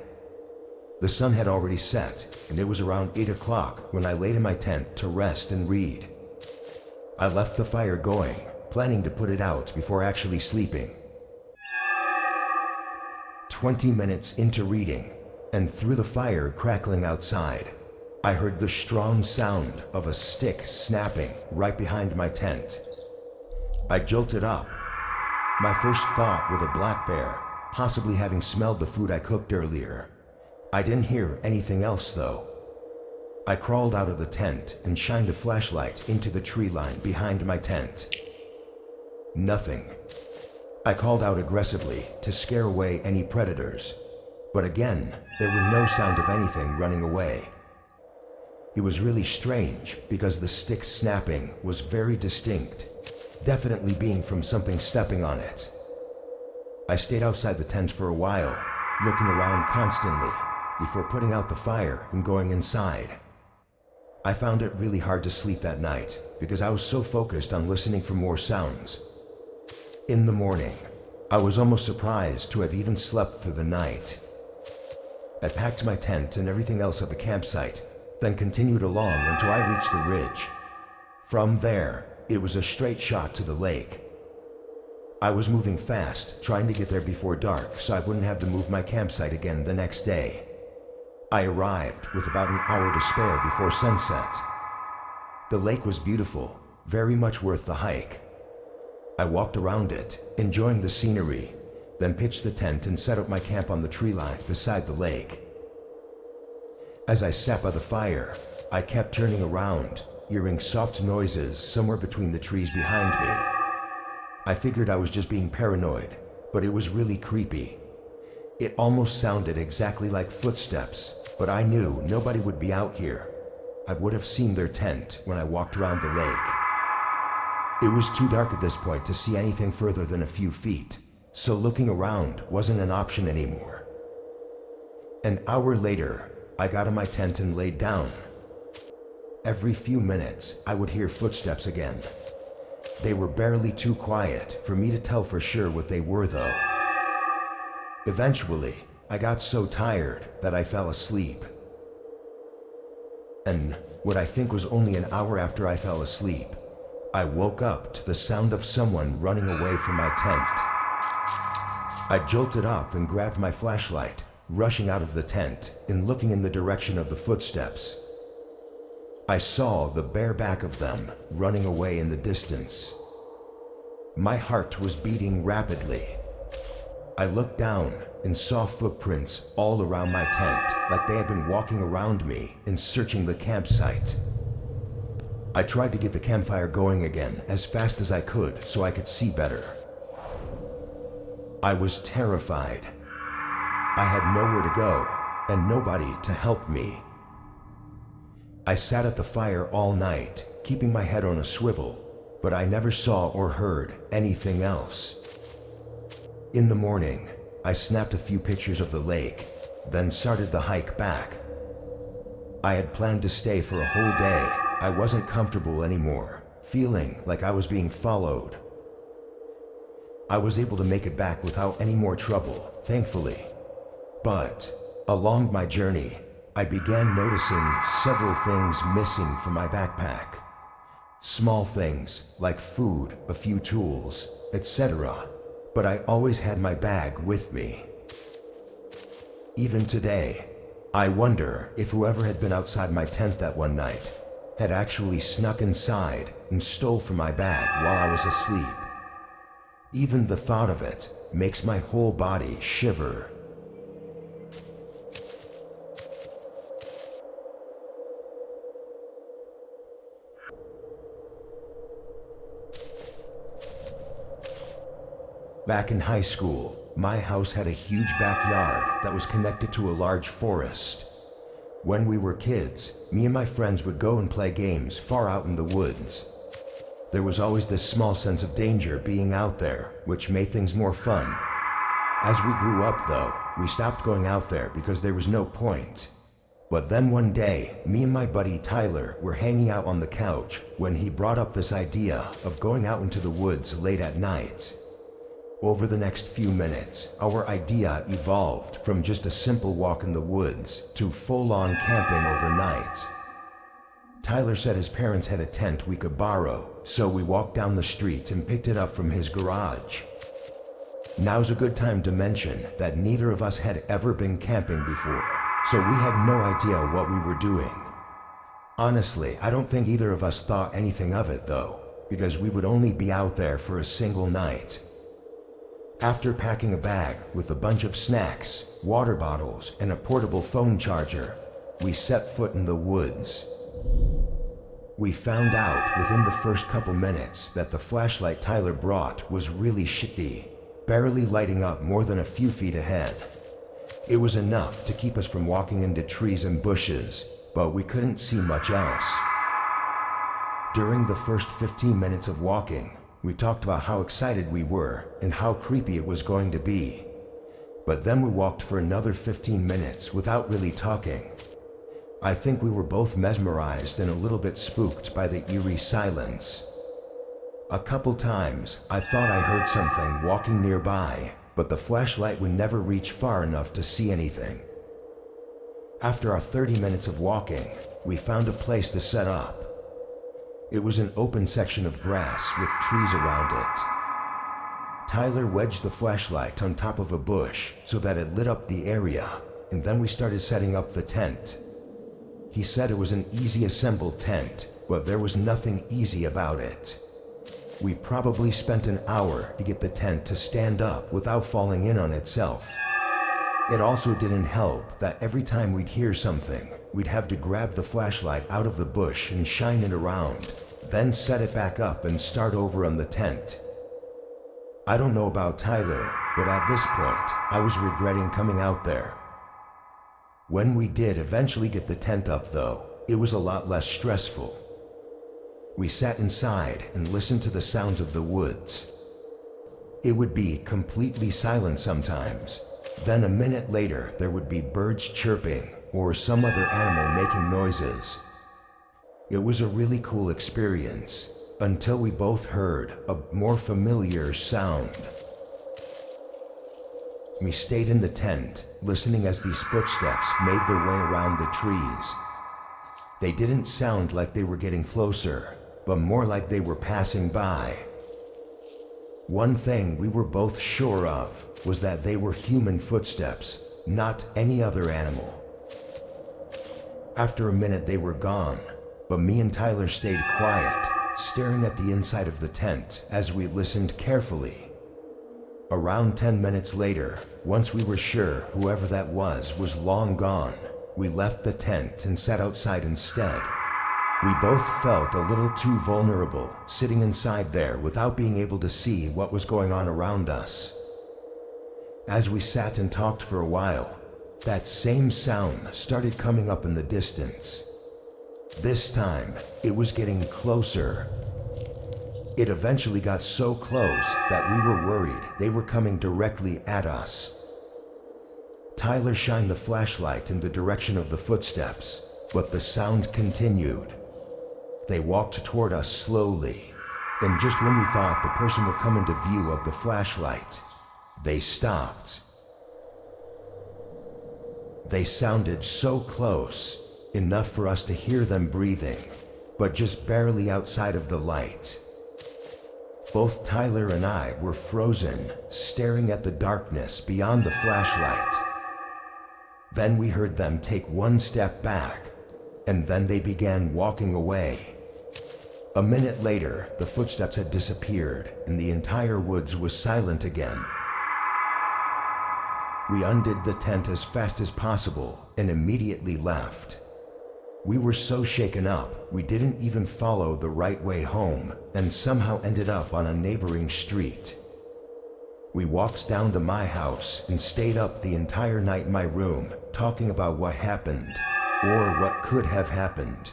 The sun had already set, and it was around 8 o'clock when I laid in my tent to rest and read. I left the fire going, planning to put it out before actually sleeping. 20 minutes into reading, and through the fire crackling outside, I heard the strong sound of a stick snapping right behind my tent. I jolted up. My first thought was a black bear, possibly having smelled the food I cooked earlier. I didn't hear anything else though. I crawled out of the tent and shined a flashlight into the tree line behind my tent. Nothing. I called out aggressively to scare away any predators, but again, there were no sound of anything running away. It was really strange because the stick snapping was very distinct, definitely being from something stepping on it. I stayed outside the tent for a while, looking around constantly before putting out the fire and going inside. I found it really hard to sleep that night because I was so focused on listening for more sounds. In the morning, I was almost surprised to have even slept through the night. I packed my tent and everything else at the campsite, then continued along until I reached the ridge. From there, it was a straight shot to the lake. I was moving fast, trying to get there before dark so I wouldn't have to move my campsite again the next day. I arrived with about an hour to spare before sunset. The lake was beautiful, very much worth the hike. I walked around it, enjoying the scenery, then pitched the tent and set up my camp on the tree line beside the lake. As I sat by the fire, I kept turning around, hearing soft noises somewhere between the trees behind me. I figured I was just being paranoid, but it was really creepy. It almost sounded exactly like footsteps, but I knew nobody would be out here. I would have seen their tent when I walked around the lake. It was too dark at this point to see anything further than a few feet, so looking around wasn't an option anymore. An hour later, I got in my tent and laid down. Every few minutes, I would hear footsteps again. They were barely too quiet for me to tell for sure what they were though. Eventually, I got so tired that I fell asleep. And what I think was only an hour after I fell asleep, I woke up to the sound of someone running away from my tent. I jolted up and grabbed my flashlight, rushing out of the tent and looking in the direction of the footsteps. I saw the bare back of them running away in the distance. My heart was beating rapidly. I looked down and saw footprints all around my tent, like they had been walking around me and searching the campsite. I tried to get the campfire going again as fast as I could so I could see better. I was terrified. I had nowhere to go and nobody to help me. I sat at the fire all night, keeping my head on a swivel, but I never saw or heard anything else. In the morning, I snapped a few pictures of the lake, then started the hike back. I had planned to stay for a whole day. I wasn't comfortable anymore, feeling like I was being followed. I was able to make it back without any more trouble, thankfully. But along my journey, I began noticing several things missing from my backpack. Small things like food, a few tools, etc. But I always had my bag with me. Even today, I wonder if whoever had been outside my tent that one night had actually snuck inside and stole from my bag while I was asleep. Even the thought of it makes my whole body shiver. Back in high school, my house had a huge backyard that was connected to a large forest. When we were kids, me and my friends would go and play games far out in the woods. There was always this small sense of danger being out there, which made things more fun. As we grew up though, we stopped going out there because there was no point. But then one day, me and my buddy Tyler were hanging out on the couch when he brought up this idea of going out into the woods late at night. Over the next few minutes, our idea evolved from just a simple walk in the woods to full-on camping overnight. Tyler said his parents had a tent we could borrow, so we walked down the street and picked it up from his garage. Now's a good time to mention that neither of us had ever been camping before, so we had no idea what we were doing. Honestly, I don't think either of us thought anything of it though, because we would only be out there for a single night. After packing a bag with a bunch of snacks, water bottles, and a portable phone charger, we set foot in the woods. We found out within the first couple minutes that the flashlight Tyler brought was really shitty, barely lighting up more than a few feet ahead. It was enough to keep us from walking into trees and bushes, but we couldn't see much else. During the first 15 minutes of walking, we talked about how excited we were and how creepy it was going to be. But then we walked for another 15 minutes without really talking. I think we were both mesmerized and a little bit spooked by the eerie silence. A couple times, I thought I heard something walking nearby, but the flashlight would never reach far enough to see anything. After our 30 minutes of walking, we found a place to set up. It was an open section of grass with trees around it. Tyler wedged the flashlight on top of a bush so that it lit up the area, and then we started setting up the tent. He said it was an easy assembled tent, but there was nothing easy about it. We probably spent an hour to get the tent to stand up without falling in on itself. It also didn't help that every time we'd hear something, we'd have to grab the flashlight out of the bush and shine it around, then set it back up and start over on the tent. I don't know about Tyler, but at this point, I was regretting coming out there. When we did eventually get the tent up though, it was a lot less stressful. We sat inside and listened to the sounds of the woods. It would be completely silent sometimes. Then a minute later, there would be birds chirping or some other animal making noises. It was a really cool experience, until we both heard a more familiar sound. We stayed in the tent, listening as these footsteps made their way around the trees. They didn't sound like they were getting closer, but more like they were passing by. One thing we were both sure of was that they were human footsteps, not any other animal. After a minute they were gone, but me and Tyler stayed quiet, staring at the inside of the tent as we listened carefully. Around 10 minutes later, once we were sure whoever that was long gone, we left the tent and sat outside instead. We both felt a little too vulnerable, sitting inside there without being able to see what was going on around us. As we sat and talked for a while, that same sound started coming up in the distance. This time, it was getting closer. It eventually got so close that we were worried they were coming directly at us. Tyler shined the flashlight in the direction of the footsteps, but the sound continued. They walked toward us slowly, and just when we thought the person would come into view of the flashlight, they stopped. They sounded so close, enough for us to hear them breathing, but just barely outside of the light. Both Tyler and I were frozen, staring at the darkness beyond the flashlight. Then we heard them take one step back, and then they began walking away. A minute later, the footsteps had disappeared, and the entire woods was silent again. We undid the tent as fast as possible and immediately left. We were so shaken up, we didn't even follow the right way home and somehow ended up on a neighboring street. We walked down to my house and stayed up the entire night in my room, talking about what happened, or what could have happened.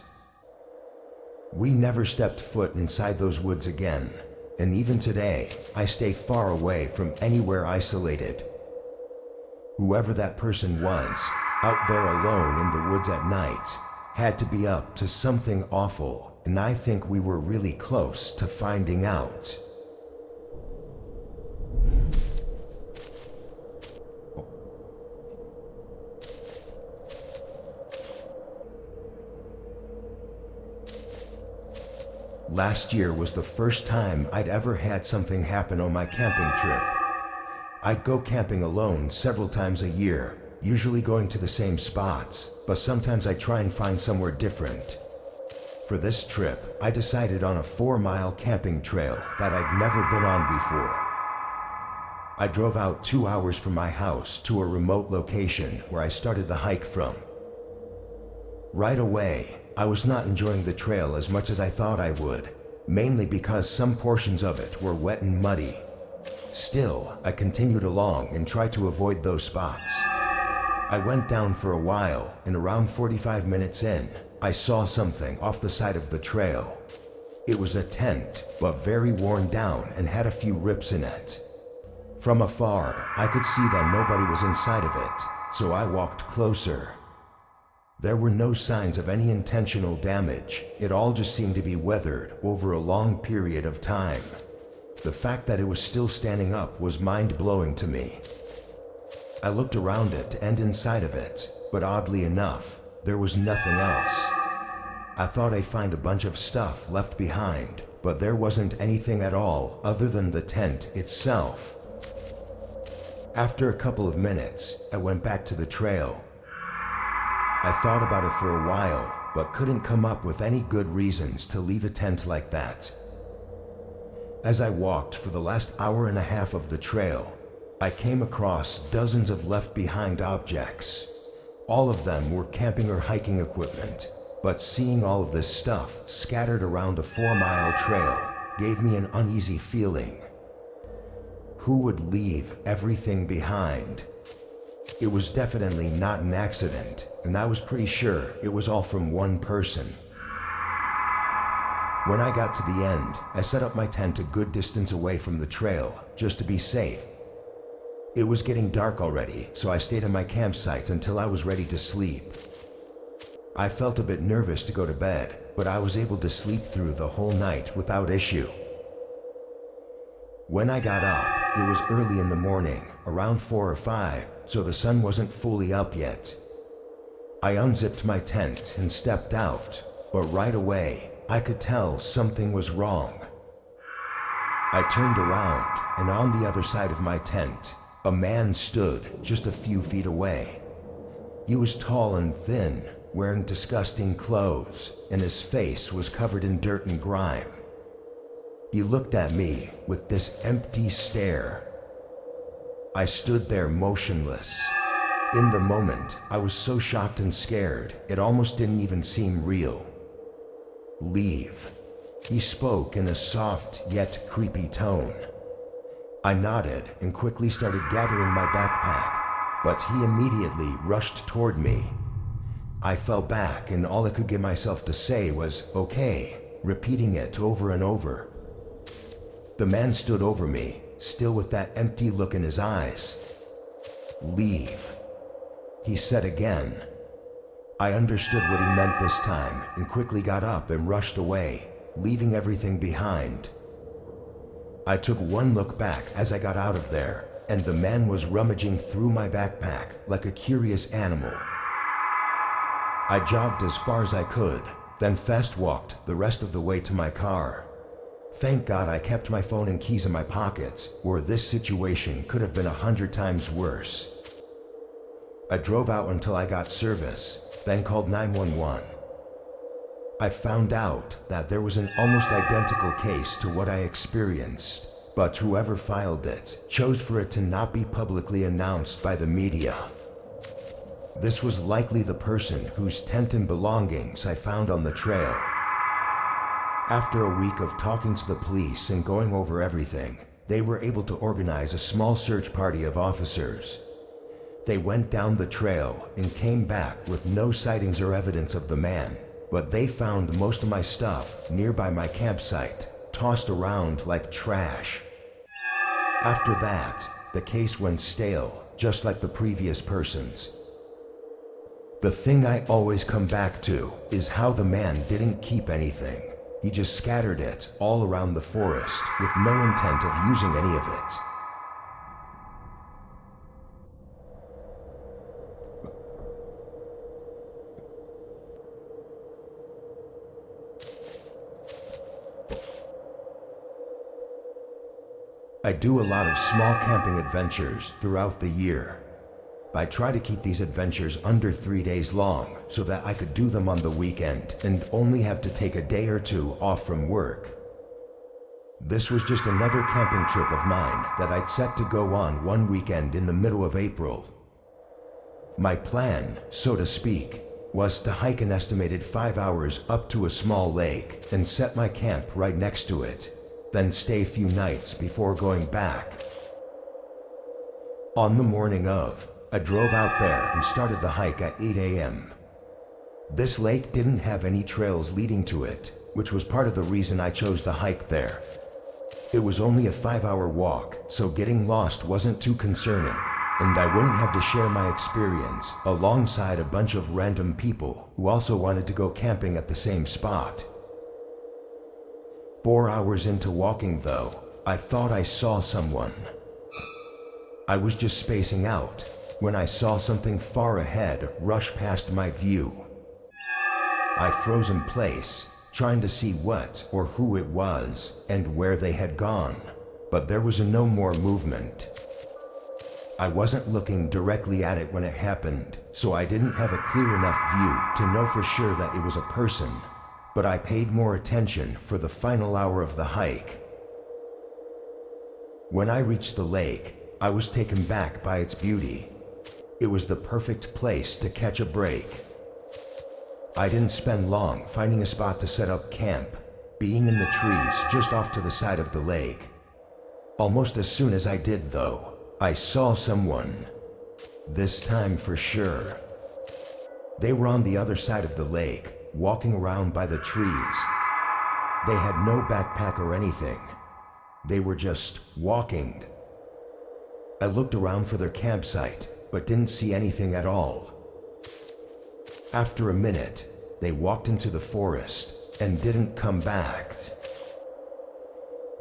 We never stepped foot inside those woods again, and even today, I stay far away from anywhere isolated. Whoever that person was, out there alone in the woods at night, had to be up to something awful, and I think we were really close to finding out. Last year was the first time I'd ever had something happen on my camping trip. I'd go camping alone several times a year, usually going to the same spots, but sometimes I try and find somewhere different. For this trip, I decided on a 4-mile camping trail that I'd never been on before. I drove out 2 hours from my house to a remote location where I started the hike from. Right away, I was not enjoying the trail as much as I thought I would, mainly because some portions of it were wet and muddy. Still, I continued along and tried to avoid those spots. I went down for a while, and around 45 minutes in, I saw something off the side of the trail. It was a tent, but very worn down and had a few rips in it. From afar, I could see that nobody was inside of it, so I walked closer. There were no signs of any intentional damage. It all just seemed to be weathered over a long period of time. The fact that it was still standing up was mind-blowing to me. I looked around it and inside of it, but oddly enough, there was nothing else. I thought I'd find a bunch of stuff left behind, but there wasn't anything at all other than the tent itself. After a couple of minutes, I went back to the trail. I thought about it for a while, but couldn't come up with any good reasons to leave a tent like that. As I walked for the last hour and a half of the trail, I came across dozens of left-behind objects. All of them were camping or hiking equipment, but seeing all of this stuff scattered around a 4-mile trail gave me an uneasy feeling. Who would leave everything behind? It was definitely not an accident, and I was pretty sure it was all from one person. When I got to the end, I set up my tent a good distance away from the trail, just to be safe. It was getting dark already, so I stayed in my campsite until I was ready to sleep. I felt a bit nervous to go to bed, but I was able to sleep through the whole night without issue. When I got up, it was early in the morning, around 4 or 5, so the sun wasn't fully up yet. I unzipped my tent and stepped out, but right away, I could tell something was wrong. I turned around, and on the other side of my tent, a man stood just a few feet away. He was tall and thin, wearing disgusting clothes, and his face was covered in dirt and grime. He looked at me with this empty stare. I stood there motionless. In the moment, I was so shocked and scared, it almost didn't even seem real. "Leave," he spoke in a soft yet creepy tone. I nodded and quickly started gathering my backpack, but he immediately rushed toward me. I fell back and all I could get myself to say was, "Okay," repeating it over and over. The man stood over me, still with that empty look in his eyes. "Leave," he said again. I understood what he meant this time and quickly got up and rushed away, leaving everything behind. I took one look back as I got out of there, and the man was rummaging through my backpack like a curious animal. I jogged as far as I could, then fast walked the rest of the way to my car. Thank God I kept my phone and keys in my pockets, or this situation could have been 100 times worse. I drove out until I got service, then called 911. I found out that there was an almost identical case to what I experienced, but whoever filed it chose for it to not be publicly announced by the media. This was likely the person whose tent and belongings I found on the trail. After a week of talking to the police and going over everything, they were able to organize a small search party of officers. They went down the trail and came back with no sightings or evidence of the man, but they found most of my stuff nearby my campsite, tossed around like trash. After that, the case went stale, just like the previous person's. The thing I always come back to is how the man didn't keep anything. He just scattered it all around the forest with no intent of using any of it. I do a lot of small camping adventures throughout the year. I try to keep these adventures under 3 days long so that I could do them on the weekend and only have to take a day or two off from work. This was just another camping trip of mine that I'd set to go on one weekend in the middle of April. My plan, so to speak, was to hike an estimated 5 hours up to a small lake and set my camp right next to it, then stay a few nights before going back. On the morning of, I drove out there and started the hike at 8 a.m. This lake didn't have any trails leading to it, which was part of the reason I chose to hike there. It was only a 5-hour walk, so getting lost wasn't too concerning, and I wouldn't have to share my experience alongside a bunch of random people who also wanted to go camping at the same spot. 4 hours into walking though, I thought I saw someone. I was just spacing out when I saw something far ahead rush past my view. I froze in place, trying to see what or who it was and where they had gone, but there was no more movement. I wasn't looking directly at it when it happened, so I didn't have a clear enough view to know for sure that it was a person, but I paid more attention for the final hour of the hike. When I reached the lake, I was taken back by its beauty. It was the perfect place to catch a break. I didn't spend long finding a spot to set up camp, being in the trees just off to the side of the lake. Almost as soon as I did though, I saw someone. This time for sure. They were on the other side of the lake, walking around by the trees. They had no backpack or anything. They were just walking. I looked around for their campsite, but didn't see anything at all. After a minute, they walked into the forest and didn't come back.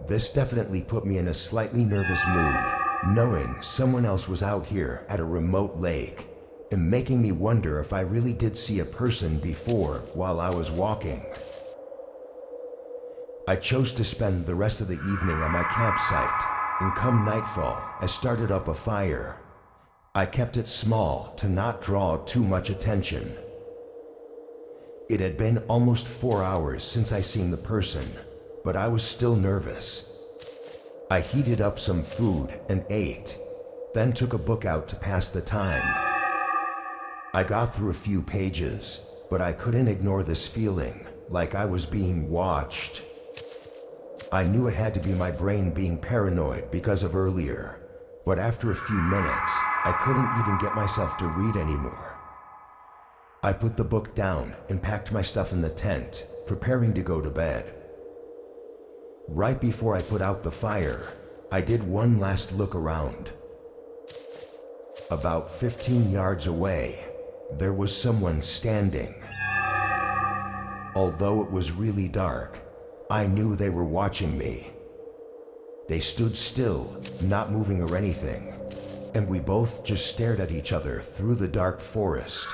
This definitely put me in a slightly nervous mood, knowing someone else was out here at a remote lake, and making me wonder if I really did see a person before while I was walking. I chose to spend the rest of the evening at my campsite, and come nightfall, I started up a fire. I kept it small to not draw too much attention. It had been almost 4 hours since I seen the person, but I was still nervous. I heated up some food and ate, then took a book out to pass the time. I got through a few pages, but I couldn't ignore this feeling, like I was being watched. I knew it had to be my brain being paranoid because of earlier, but after a few minutes, I couldn't even get myself to read anymore. I put the book down and packed my stuff in the tent, preparing to go to bed. Right before I put out the fire, I did one last look around. About 15 yards away, there was someone standing. Although it was really dark, I knew they were watching me. They stood still, not moving or anything, and we both just stared at each other through the dark forest.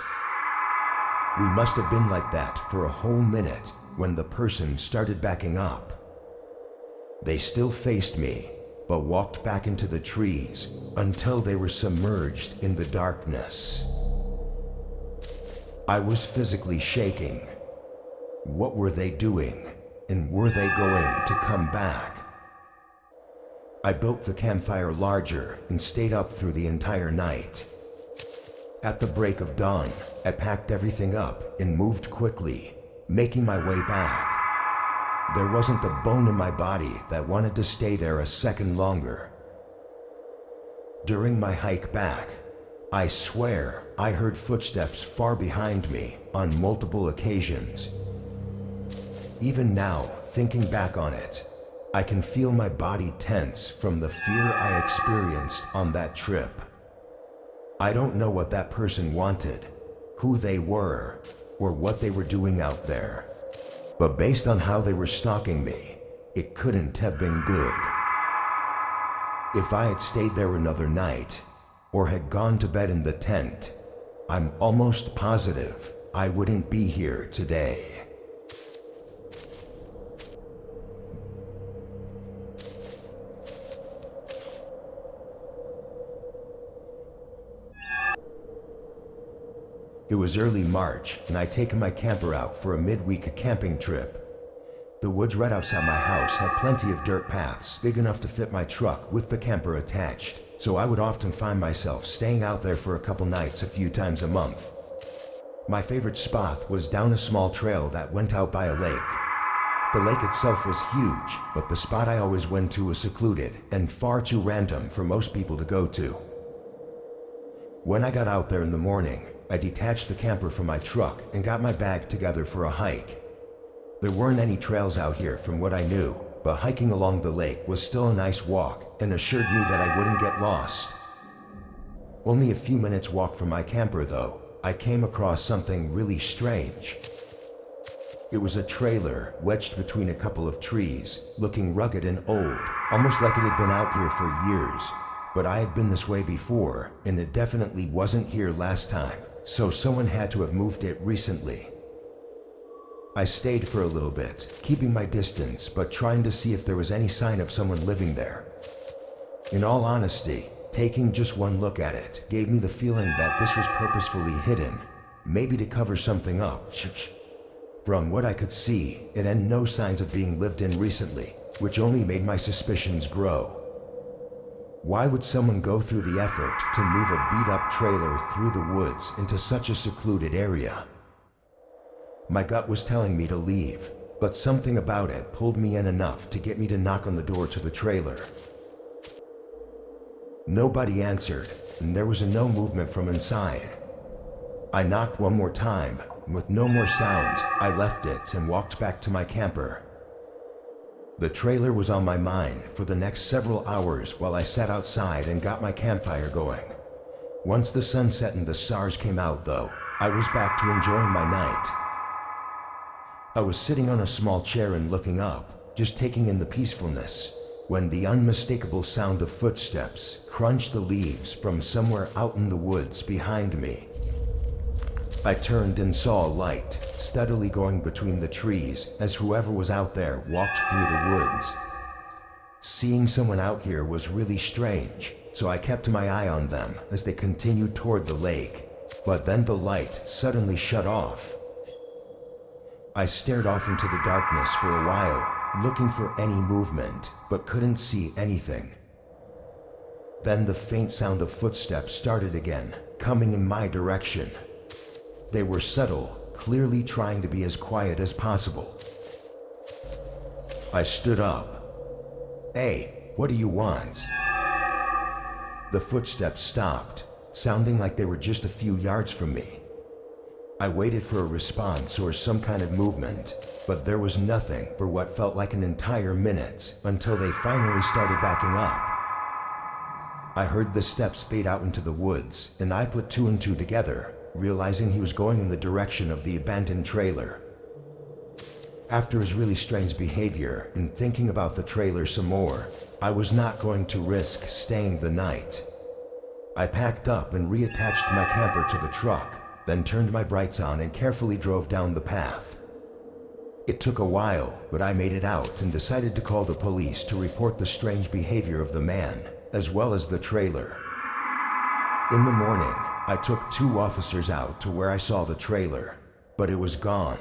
We must have been like that for a whole minute when the person started backing up. They still faced me, but walked back into the trees until they were submerged in the darkness. I was physically shaking. What were they doing, and were they going to come back? I built the campfire larger and stayed up through the entire night. At the break of dawn, I packed everything up and moved quickly, making my way back. There wasn't a bone in my body that wanted to stay there a second longer. During my hike back, I swear I heard footsteps far behind me on multiple occasions. Even now, thinking back on it, I can feel my body tense from the fear I experienced on that trip. I don't know what that person wanted, who they were, or what they were doing out there. But based on how they were stalking me, it couldn't have been good. If I had stayed there another night, or had gone to bed in the tent, I'm almost positive I wouldn't be here today. It was early March, and I'd taken my camper out for a midweek camping trip. The woods right outside my house had plenty of dirt paths big enough to fit my truck with the camper attached, so I would often find myself staying out there for a couple nights a few times a month. My favorite spot was down a small trail that went out by a lake. The lake itself was huge, but the spot I always went to was secluded and far too random for most people to go to. When I got out there in the morning, I detached the camper from my truck and got my bag together for a hike. There weren't any trails out here from what I knew, but hiking along the lake was still a nice walk and assured me that I wouldn't get lost. Only a few minutes walk from my camper though, I came across something really strange. It was a trailer wedged between a couple of trees, looking rugged and old, almost like it had been out here for years. But I had been this way before, and it definitely wasn't here last time, so someone had to have moved it recently. I stayed for a little bit, keeping my distance but trying to see if there was any sign of someone living there. In all honesty, taking just one look at it gave me the feeling that this was purposefully hidden, maybe to cover something up. From what I could see, it had no signs of being lived in recently, which only made my suspicions grow. Why would someone go through the effort to move a beat-up trailer through the woods into such a secluded area? My gut was telling me to leave, but something about it pulled me in enough to get me to knock on the door to the trailer. Nobody answered, and there was no movement from inside. I knocked one more time, and with no more sound, I left it and walked back to my camper. The trailer was on my mind for the next several hours while I sat outside and got my campfire going. Once the sun set and the stars came out though, I was back to enjoying my night. I was sitting on a small chair and looking up, just taking in the peacefulness, when the unmistakable sound of footsteps crunched the leaves from somewhere out in the woods behind me. I turned and saw a light steadily going between the trees as whoever was out there walked through the woods. Seeing someone out here was really strange, so I kept my eye on them as they continued toward the lake, but then the light suddenly shut off. I stared off into the darkness for a while, looking for any movement, but couldn't see anything. Then the faint sound of footsteps started again, coming in my direction. They were subtle, clearly trying to be as quiet as possible. I stood up, "Hey, what do you want?" The footsteps stopped, sounding like they were just a few yards from me. I waited for a response or some kind of movement, but there was nothing for what felt like an entire minute until they finally started backing up. I heard the steps fade out into the woods, and I put two and two together, realizing he was going in the direction of the abandoned trailer. After his really strange behavior and thinking about the trailer some more, I was not going to risk staying the night. I packed up and reattached my camper to the truck, then turned my brights on and carefully drove down the path. It took a while, but I made it out and decided to call the police to report the strange behavior of the man, as well as the trailer. In the morning, I took 2 officers out to where I saw the trailer, but it was gone.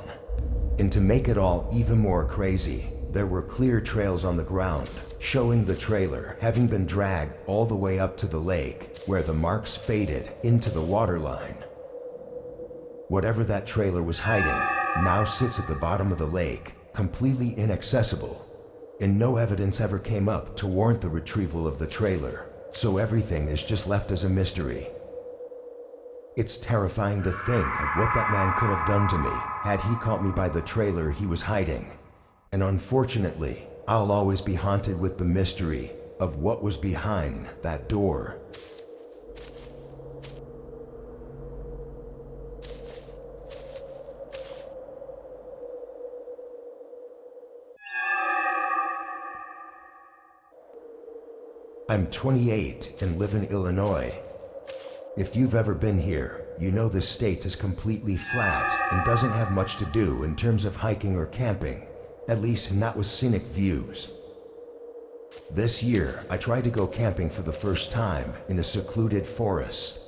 And to make it all even more crazy, there were clear trails on the ground, showing the trailer having been dragged all the way up to the lake, where the marks faded into the waterline. Whatever that trailer was hiding now sits at the bottom of the lake, completely inaccessible, and no evidence ever came up to warrant the retrieval of the trailer, so everything is just left as a mystery. It's terrifying to think of what that man could have done to me had he caught me by the trailer he was hiding, and unfortunately, I'll always be haunted with the mystery of what was behind that door. I'm 28 and live in Illinois. If you've ever been here, you know this state is completely flat and doesn't have much to do in terms of hiking or camping, at least not with scenic views. This year, I tried to go camping for the first time in a secluded forest.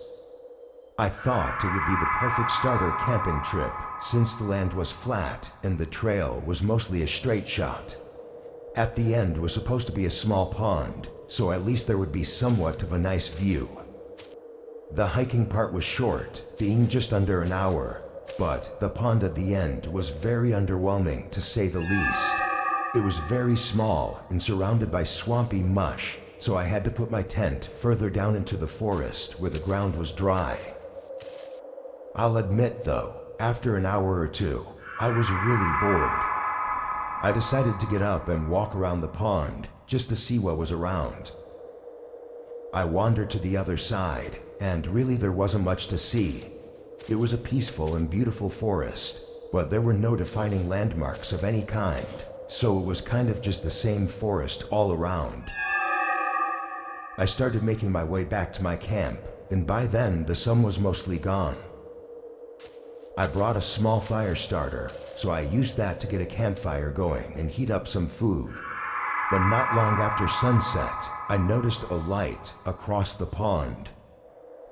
I thought it would be the perfect starter camping trip since the land was flat and the trail was mostly a straight shot. At the end was supposed to be a small pond, so at least there would be somewhat of a nice view. The hiking part was short, being just under an hour, but the pond at the end was very underwhelming to say the least. It was very small and surrounded by swampy mush, so I had to put my tent further down into the forest where the ground was dry. I'll admit though, after an hour or two, I was really bored. I decided to get up and walk around the pond just to see what was around. I wandered to the other side, and really there wasn't much to see. It was a peaceful and beautiful forest, but there were no defining landmarks of any kind, so it was kind of just the same forest all around. I started making my way back to my camp, and by then the sun was mostly gone. I brought a small fire starter, so I used that to get a campfire going and heat up some food. But not long after sunset, I noticed a light across the pond.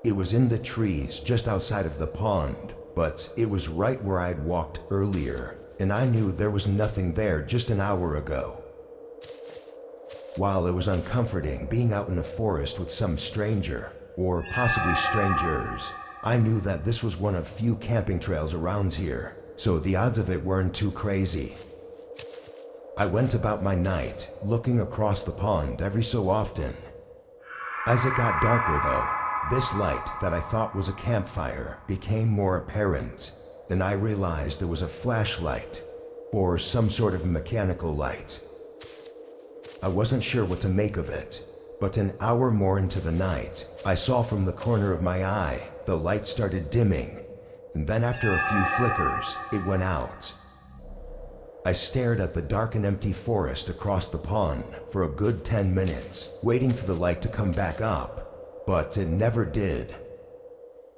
It was in the trees just outside of the pond, but it was right where I'd walked earlier, and I knew there was nothing there just an hour ago. While it was uncomforting being out in a forest with some stranger, or possibly strangers, I knew that this was one of few camping trails around here, so the odds of it weren't too crazy. I went about my night, looking across the pond every so often. As it got darker though, this light that I thought was a campfire became more apparent, and I realized it was a flashlight, or some sort of mechanical light. I wasn't sure what to make of it, but an hour more into the night, I saw from the corner of my eye, the light started dimming, and then after a few flickers, it went out. I stared at the dark and empty forest across the pond for a good 10 minutes, waiting for the light to come back up, but it never did.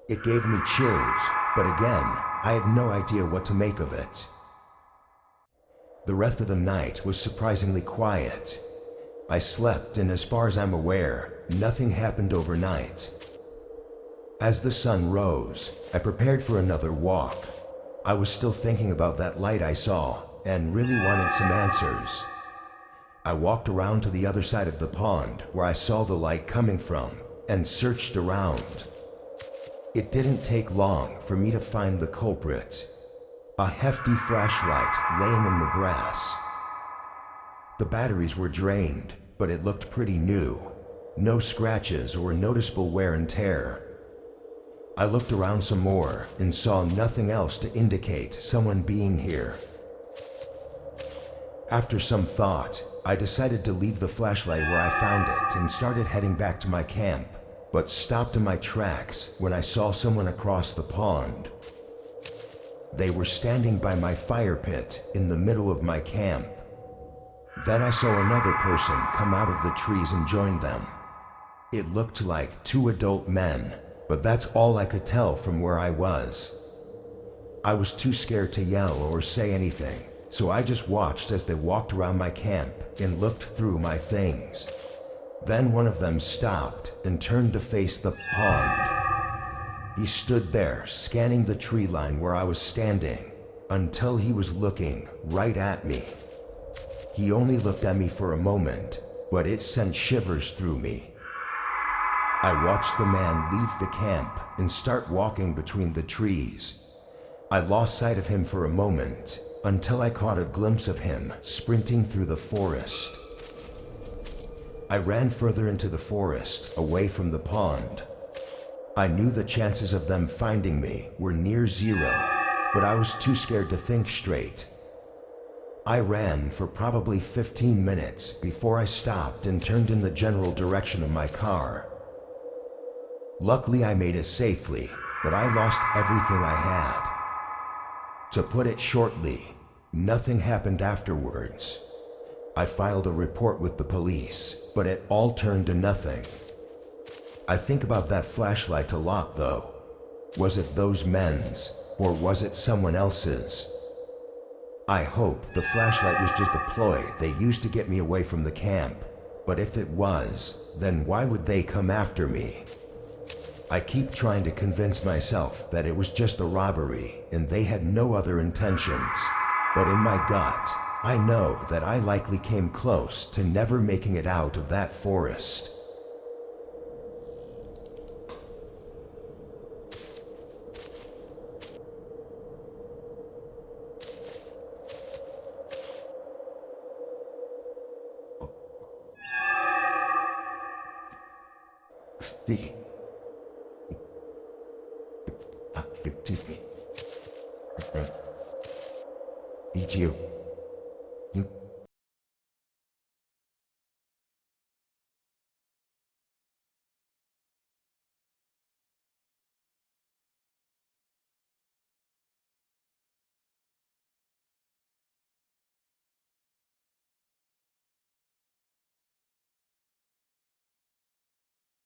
It gave me chills, but again, I had no idea what to make of it. The rest of the night was surprisingly quiet. I slept, and as far as I'm aware, nothing happened overnight. As the sun rose, I prepared for another walk. I was still thinking about that light I saw, and really wanted some answers. I walked around to the other side of the pond where I saw the light coming from, and searched around. It didn't take long for me to find the culprit. A hefty flashlight laying in the grass. The batteries were drained, but it looked pretty new. No scratches or noticeable wear and tear. I looked around some more and saw nothing else to indicate someone being here. After some thought, I decided to leave the flashlight where I found it and started heading back to my camp, but stopped in my tracks when I saw someone across the pond. They were standing by my fire pit in the middle of my camp. Then I saw another person come out of the trees and join them. It looked like two adult men, but that's all I could tell from where I was. I was too scared to yell or say anything, so I just watched as they walked around my camp and looked through my things. Then one of them stopped and turned to face the pond. He stood there, scanning the tree line where I was standing, until he was looking right at me. He only looked at me for a moment, but it sent shivers through me. I watched the man leave the camp and start walking between the trees. I lost sight of him for a moment, until I caught a glimpse of him sprinting through the forest. I ran further into the forest, away from the pond. I knew the chances of them finding me were near zero, but I was too scared to think straight. I ran for probably 15 minutes before I stopped and turned in the general direction of my car. Luckily, I made it safely, but I lost everything I had. To put it shortly, nothing happened afterwards. I filed a report with the police, but it all turned to nothing. I think about that flashlight a lot though. Was it those men's, or was it someone else's? I hope the flashlight was just a ploy they used to get me away from the camp, but if it was, then why would they come after me? I keep trying to convince myself that it was just a robbery and they had no other intentions, but in my gut, I know that I likely came close to never making it out of that forest. Eat you.